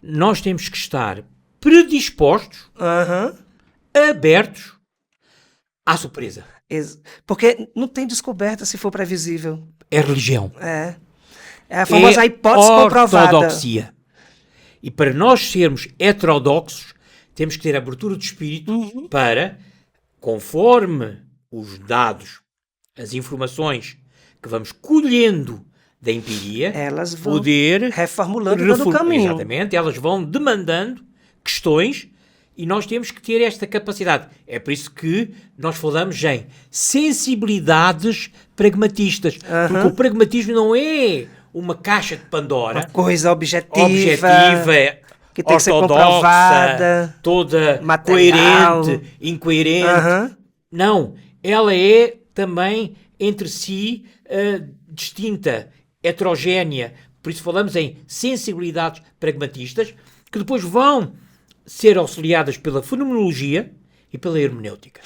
Nós temos que estar predispostos, abertos à surpresa. Porque não tem descoberta se for previsível. É religião. É a famosa hipótese comprovada. Ortodoxia. E para nós sermos heterodoxos, temos que ter abertura de espírito para, conforme os dados, as informações que vamos colhendo da empiria, elas vão poder reformulando todo o caminho. Exatamente, elas vão demandando questões e nós temos que ter esta capacidade. É por isso que nós falamos em sensibilidades pragmatistas. Porque o pragmatismo não é uma caixa de Pandora. Uma coisa objetiva que tem que ser ortodoxa, comprovada, toda material, coerente, incoerente. Não, ela é também entre si distinta, heterogénea. Por isso falamos em sensibilidades pragmatistas que depois vão ser auxiliadas pela fenomenologia e pela hermenêutica.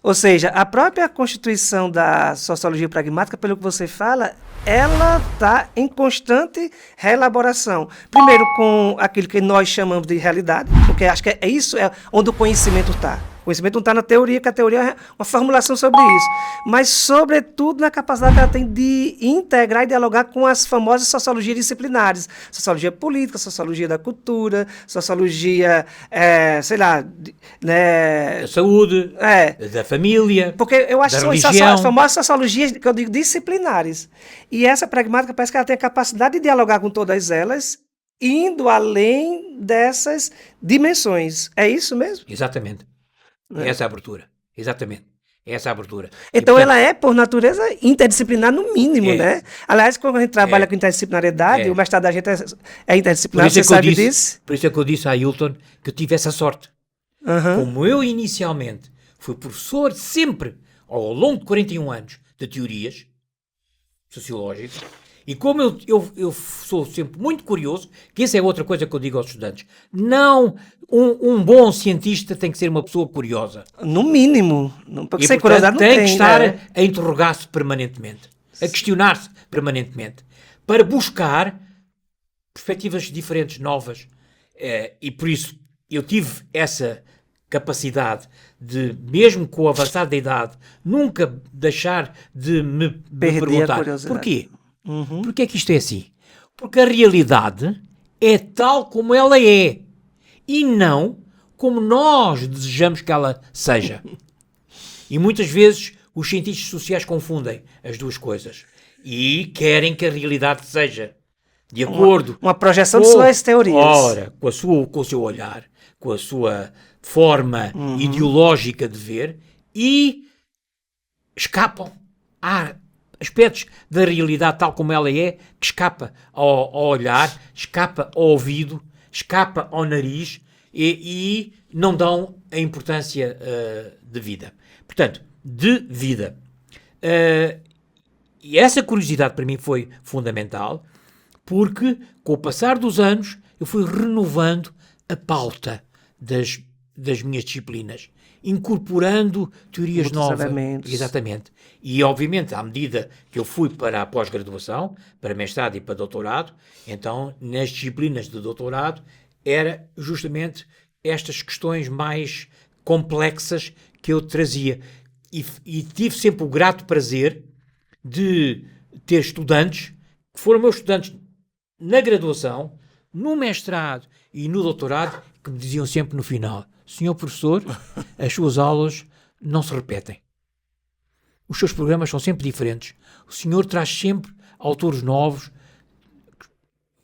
Ou seja, a própria constituição da sociologia pragmática, pelo que você fala, ela está em constante reelaboração. Primeiro com aquilo que nós chamamos de realidade, porque acho que é isso onde o conhecimento está. O conhecimento não está na teoria, que a teoria é uma formulação sobre isso. Mas, sobretudo, na capacidade que ela tem de integrar e dialogar com as famosas sociologias disciplinares. Sociologia política, sociologia da cultura, sociologia, da saúde, da família, porque eu acho da que são religião. as famosas sociologias, que eu digo, disciplinares. E essa pragmática parece que ela tem a capacidade de dialogar com todas elas, indo além dessas dimensões. É isso mesmo? Exatamente. Essa é a abertura. Exatamente. Essa é a abertura. Então, ela é, por natureza, interdisciplinar no mínimo, né? Aliás, quando a gente trabalha com interdisciplinariedade, o mestrado da gente é interdisciplinar, você sabe disso? Por isso é que eu disse a Ailton que eu tive essa sorte. Como eu, inicialmente, fui professor sempre, ao longo de 41 anos, de teorias sociológicas, e como eu sou sempre muito curioso, que essa é outra coisa que eu digo aos estudantes, não, um bom cientista tem que ser uma pessoa curiosa. No mínimo. Porque sem curiosidade não tem que estar a interrogar-se permanentemente, a questionar-se permanentemente, para buscar perspectivas diferentes, novas. E por isso eu tive essa capacidade de, mesmo com o avançar da idade, nunca deixar de me perguntar porquê? Porque é que isto é assim? Porque a realidade é tal como ela é e não como nós desejamos que ela seja. E muitas vezes os cientistas sociais confundem as duas coisas e querem que a realidade seja de acordo... Uma projeção de suas teorias. Ora, com o seu olhar, com a sua forma ideológica de ver e escapam a aspectos da realidade tal como ela é, que escapa ao olhar, escapa ao ouvido, escapa ao nariz e não dão a importância de vida. Portanto, de vida. E essa curiosidade para mim foi fundamental, porque com o passar dos anos eu fui renovando a pauta das minhas disciplinas, incorporando teorias novas. Elementos. Exatamente. E, obviamente, à medida que eu fui para a pós-graduação, para mestrado e para doutorado, então, nas disciplinas de doutorado, era justamente estas questões mais complexas que eu trazia. E tive sempre o grato prazer de ter estudantes, que foram meus estudantes na graduação, no mestrado e no doutorado, que me diziam sempre no final: senhor professor, as suas aulas não se repetem. Os seus programas são sempre diferentes. O senhor traz sempre autores novos.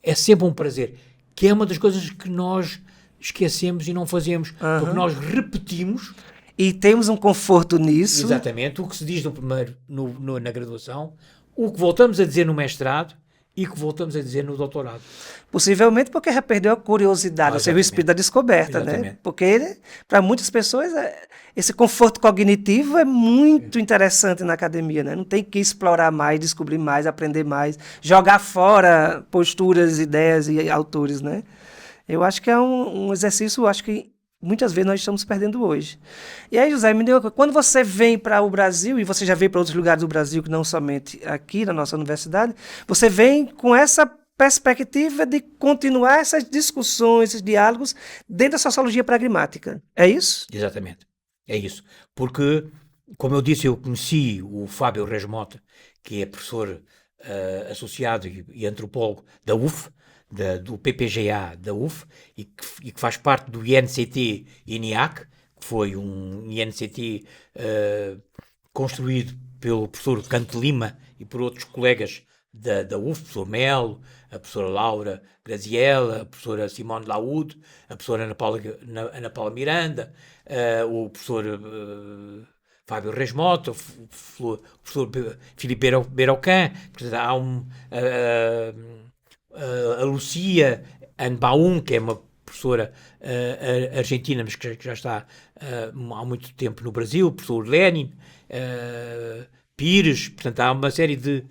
É sempre um prazer. Que é uma das coisas que nós esquecemos e não fazemos. Porque nós repetimos. E temos um conforto nisso. Exatamente. O que se diz no primeiro, na graduação, o que voltamos a dizer no mestrado e que voltamos a dizer no doutorado. Possivelmente porque já perdeu a curiosidade, ou seja, o espírito da descoberta, Exatamente. né? Porque para muitas pessoas esse conforto cognitivo é muito interessante na academia, né? Não tem que explorar mais, descobrir mais, aprender mais, jogar fora posturas, ideias e autores, né? Eu acho que é um exercício, acho que muitas vezes nós estamos perdendo hoje. E aí, José, quando você vem para o Brasil, e você já veio para outros lugares do Brasil, que não somente aqui na nossa universidade, você vem com essa perspectiva de continuar essas discussões, esses diálogos dentro da sociologia pragmática. É isso? Exatamente. É isso. Porque, como eu disse, eu conheci o Fábio Resmota, que é professor associado e antropólogo da UF, do PPGA da UF, e que faz parte do INCT-INIAC, que foi um INCT construído pelo professor Canto Lima e por outros colegas da UF, o professor Melo, a professora Laura Graziella, a professora Simone Laúde, a professora Ana Paula Miranda, o professor Fábio Resmota, o professor Filipe Beraucan. Portanto, há a Lucia Anbaum, que é uma professora argentina, mas que já está há muito tempo no Brasil, o professor Lenin, Pires. Portanto, há uma série de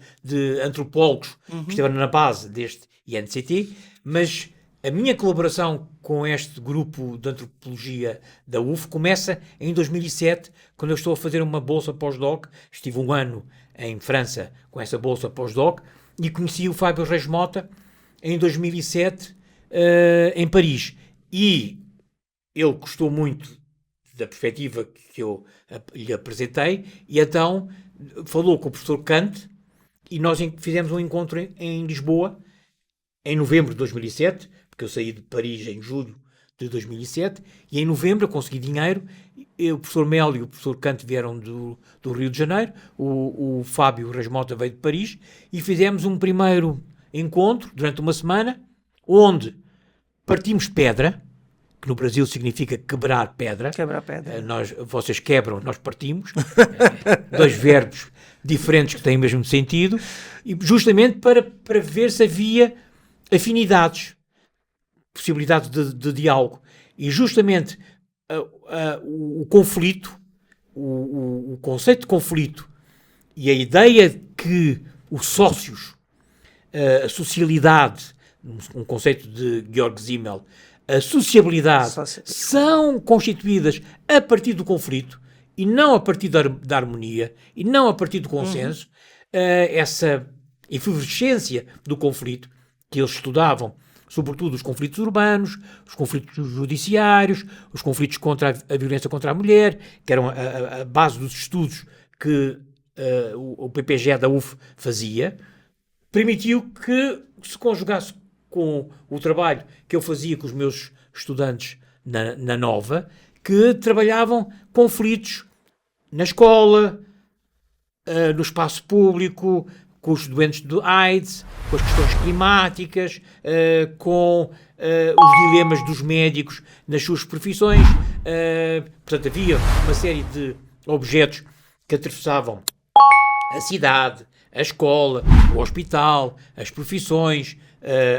antropólogos que estiveram na base deste INCT, mas a minha colaboração com este grupo de antropologia da UF começa em 2007, quando eu estou a fazer uma bolsa pós-doc. Estive um ano em França com essa bolsa pós-doc e conheci o Fábio Resmota em 2007 em Paris. E ele gostou muito da perspectiva que eu lhe apresentei e então falou com o professor Kant e nós fizemos um encontro em Lisboa em novembro de 2007, porque eu saí de Paris em julho de 2007, e em novembro eu consegui dinheiro. O professor Melo e o professor Kant vieram do Rio de Janeiro, o Fábio Resmota veio de Paris, e fizemos um primeiro encontro durante uma semana, onde partimos pedra, que no Brasil significa quebrar pedra. Quebrar pedra. Vocês quebram, nós partimos. Dois verbos diferentes que têm o mesmo sentido, e justamente para ver se havia afinidades, possibilidades de diálogo. E justamente o conflito, o conceito de conflito e a ideia que os sócios, a socialidade, um conceito de Georg Simmel, a sociabilidade, são constituídas a partir do conflito e não a partir da harmonia e não a partir do consenso. Essa efervescência do conflito que eles estudavam, sobretudo os conflitos urbanos, os conflitos judiciários, os conflitos contra a violência contra a mulher, que eram a base dos estudos que o PPGA da UF fazia, permitiu que se conjugasse com o trabalho que eu fazia com os meus estudantes na Nova, que trabalhavam conflitos na escola, no espaço público, com os doentes do AIDS, com as questões climáticas, com os dilemas dos médicos nas suas profissões. Portanto, havia uma série de objetos que atravessavam a cidade, a escola, o hospital, as profissões,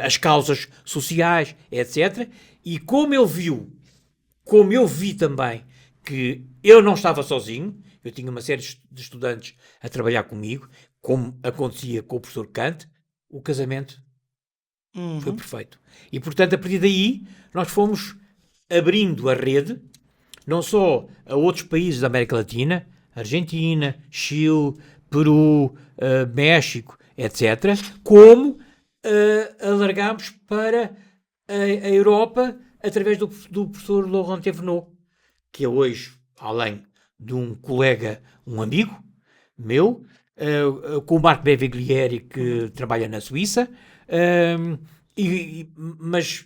as causas sociais, etc. E como eu vi também que eu não estava sozinho, eu tinha uma série de estudantes a trabalhar comigo, como acontecia com o professor Kant, o casamento foi perfeito. E, portanto, a partir daí, nós fomos abrindo a rede, não só a outros países da América Latina, Argentina, Chile, Peru, México, etc., como alargámos para a Europa através do professor Laurent Thévenot, que é hoje, além de um colega, um amigo meu, com o Marco Beviglieri, que trabalha na Suíça, mas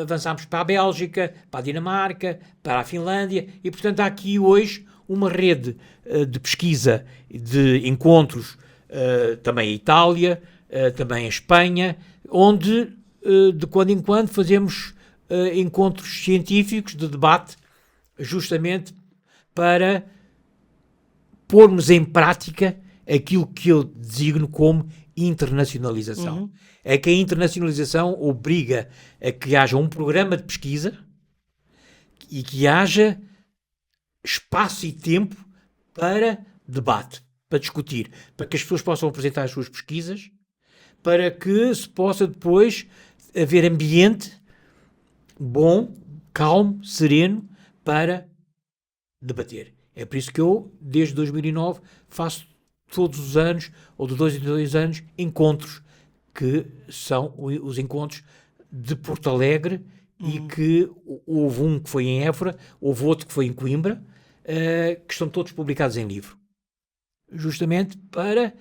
avançámos para a Bélgica, para a Dinamarca, para a Finlândia, e portanto há aqui hoje uma rede de pesquisa, de encontros, também a Itália, também a Espanha, onde de quando em quando fazemos encontros científicos de debate, justamente para pormos em prática aquilo que eu designo como internacionalização. É que a internacionalização obriga a que haja um programa de pesquisa e que haja espaço e tempo para debate, para discutir, para que as pessoas possam apresentar as suas pesquisas, para que se possa depois haver ambiente bom, calmo, sereno, para debater. É por isso que eu, desde 2009, faço todos os anos, ou de 2 em 2 anos, encontros, que são os encontros de Porto Alegre, e que houve um que foi em Évora, houve outro que foi em Coimbra, que estão todos publicados em livro. Justamente para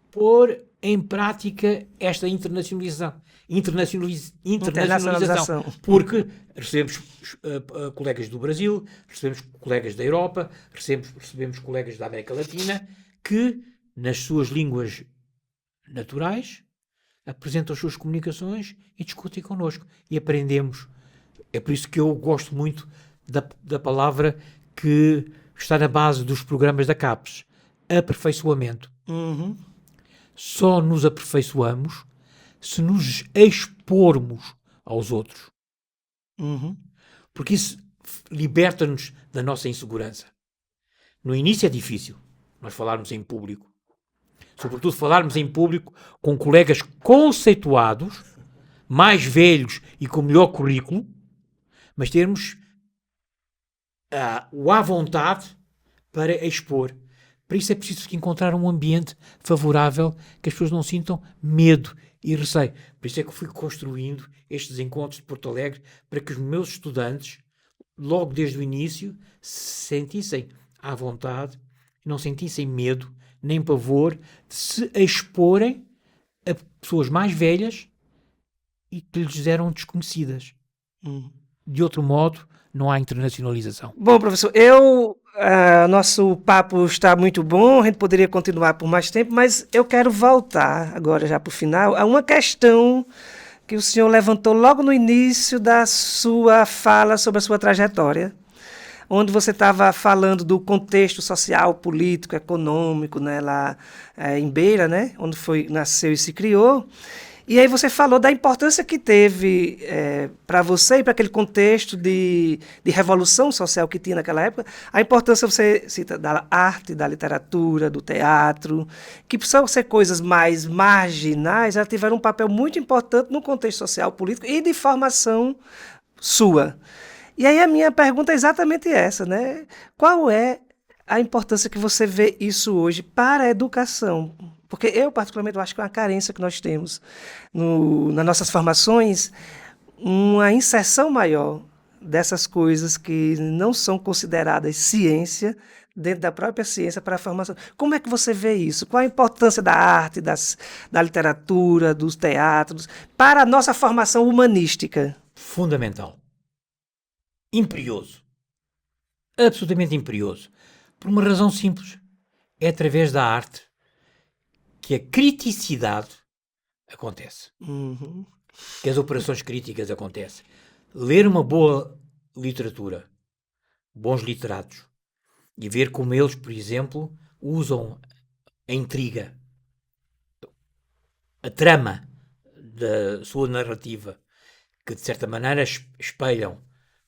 pôr em prática esta internacionalização. Internacionalização. Porque recebemos colegas do Brasil, recebemos colegas da Europa, recebemos colegas da América Latina, que, nas suas línguas naturais, apresentam as suas comunicações e discutem connosco. E aprendemos. É por isso que eu gosto muito da palavra que está na base dos programas da CAPES: aperfeiçoamento. Só nos aperfeiçoamos se nos expormos aos outros. Porque isso liberta-nos da nossa insegurança. No início é difícil nós falarmos em público. Sobretudo falarmos em público com colegas conceituados, mais velhos e com melhor currículo, mas termos o à vontade para expor. Para isso é preciso encontrar um ambiente favorável, que as pessoas não sintam medo e receio. Por isso é que eu fui construindo estes encontros de Porto Alegre, para que os meus estudantes, logo desde o início, se sentissem à vontade, não sentissem medo nem pavor de se exporem a pessoas mais velhas e que lhes eram desconhecidas. De outro modo, não há internacionalização. Bom, professor, nosso papo está muito bom, a gente poderia continuar por mais tempo, mas eu quero voltar agora, já para o final, a uma questão que o senhor levantou logo no início da sua fala sobre a sua trajetória, onde você estava falando do contexto social, político, econômico, né, lá em Beira, né, onde nasceu e se criou. E aí você falou da importância que teve para você e para aquele contexto de revolução social que tinha naquela época, a importância, você cita, da arte, da literatura, do teatro, que precisam ser coisas mais marginais, elas tiveram um papel muito importante no contexto social, político e de formação sua. E aí a minha pergunta é exatamente essa, né? Qual é a importância que você vê isso hoje para a educação? Porque eu, particularmente, acho que é uma carência que nós temos nas nossas formações, uma inserção maior dessas coisas que não são consideradas ciência, dentro da própria ciência, para a formação. Como é que você vê isso? Qual a importância da arte, da literatura, dos teatros, para a nossa formação humanística? Fundamental. Imperioso. Absolutamente imperioso. Por uma razão simples. É através da arte que a criticidade acontece. Que as operações críticas acontecem. Ler uma boa literatura, bons literatos, e ver como eles, por exemplo, usam a intriga, a trama da sua narrativa, que de certa maneira espelham,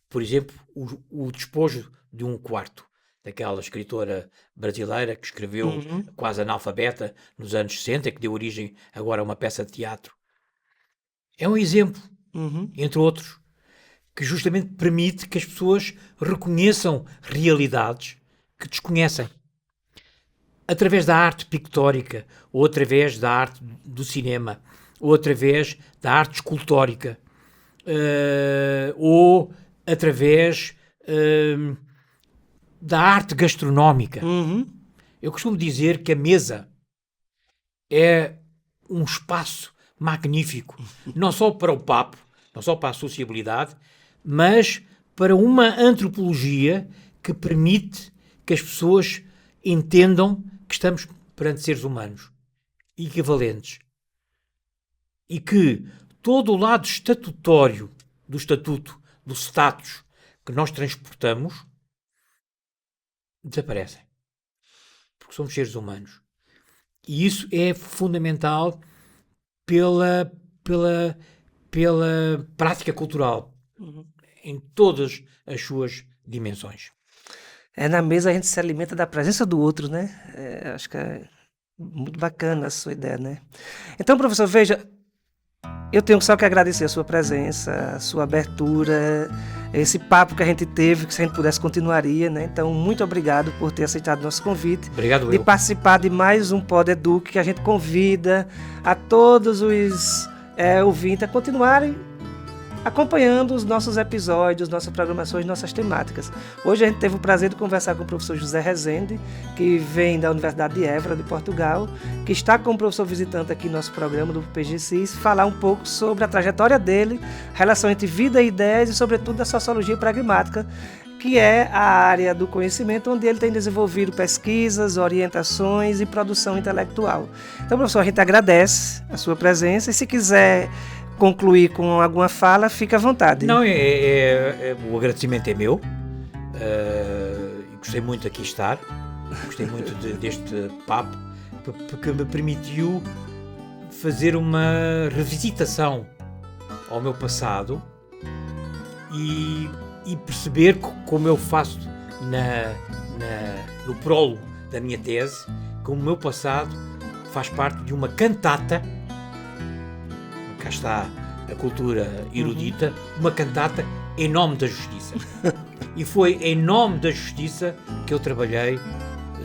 por exemplo, o despojo de um quarto, daquela escritora brasileira que escreveu quase analfabeta nos anos 60, que deu origem agora a uma peça de teatro. É um exemplo, entre outros, que justamente permite que as pessoas reconheçam realidades que desconhecem. Através da arte pictórica, ou através da arte do cinema, ou através da arte escultórica, ou através da arte gastronómica. Eu costumo dizer que a mesa é um espaço magnífico, não só para o papo, não só para a sociabilidade, mas para uma antropologia que permite que as pessoas entendam que estamos perante seres humanos equivalentes e que todo o lado estatutório do estatuto, do status que nós transportamos, desaparecem. Porque somos seres humanos. E isso é fundamental pela prática cultural, em todas as suas dimensões. Na mesa a gente se alimenta da presença do outro, né? Acho que é muito bacana a sua ideia, né? Então, professor, veja, eu tenho só que agradecer a sua presença, a sua abertura, esse papo que a gente teve, que se a gente pudesse continuaria, né? Então, muito obrigado por ter aceitado nosso convite. Obrigado, de participar de mais um Pod Educ, que a gente convida a todos os ouvintes a continuarem acompanhando os nossos episódios, nossas programações, nossas temáticas. Hoje a gente teve o prazer de conversar com o professor José Rezende, que vem da Universidade de Évora, de Portugal, que está como professor visitante aqui no nosso programa do PGCIS, falar um pouco sobre a trajetória dele, relação entre vida e ideias e, sobretudo, da sociologia pragmática, que é a área do conhecimento onde ele tem desenvolvido pesquisas, orientações e produção intelectual. Então, professor, a gente agradece a sua presença e, se quiser concluir com alguma fala, fica à vontade. Não, o agradecimento é meu. Gostei muito de aqui estar. Gostei muito deste papo, porque me permitiu fazer uma revisitação ao meu passado e perceber como eu faço no prólogo da minha tese, como o meu passado faz parte de uma cantata. Cá está a cultura erudita, uma cantata em nome da justiça. E foi em nome da justiça que eu trabalhei,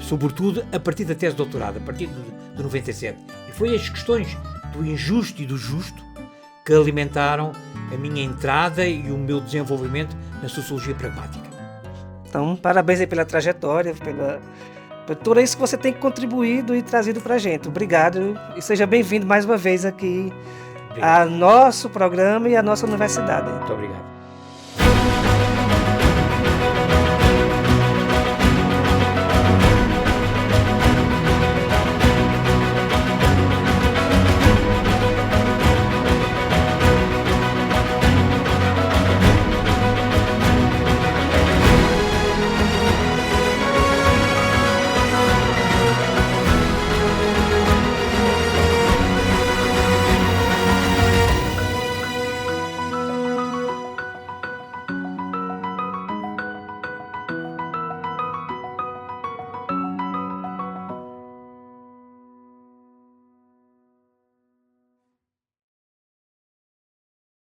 sobretudo a partir da tese de doutorado, a partir de 97. E foi as questões do injusto e do justo que alimentaram a minha entrada e o meu desenvolvimento na sociologia pragmática. Então, parabéns aí pela trajetória, por tudo isso que você tem contribuído e trazido para a gente. Obrigado e seja bem-vindo mais uma vez aqui a nosso programa e a nossa universidade. Muito obrigado.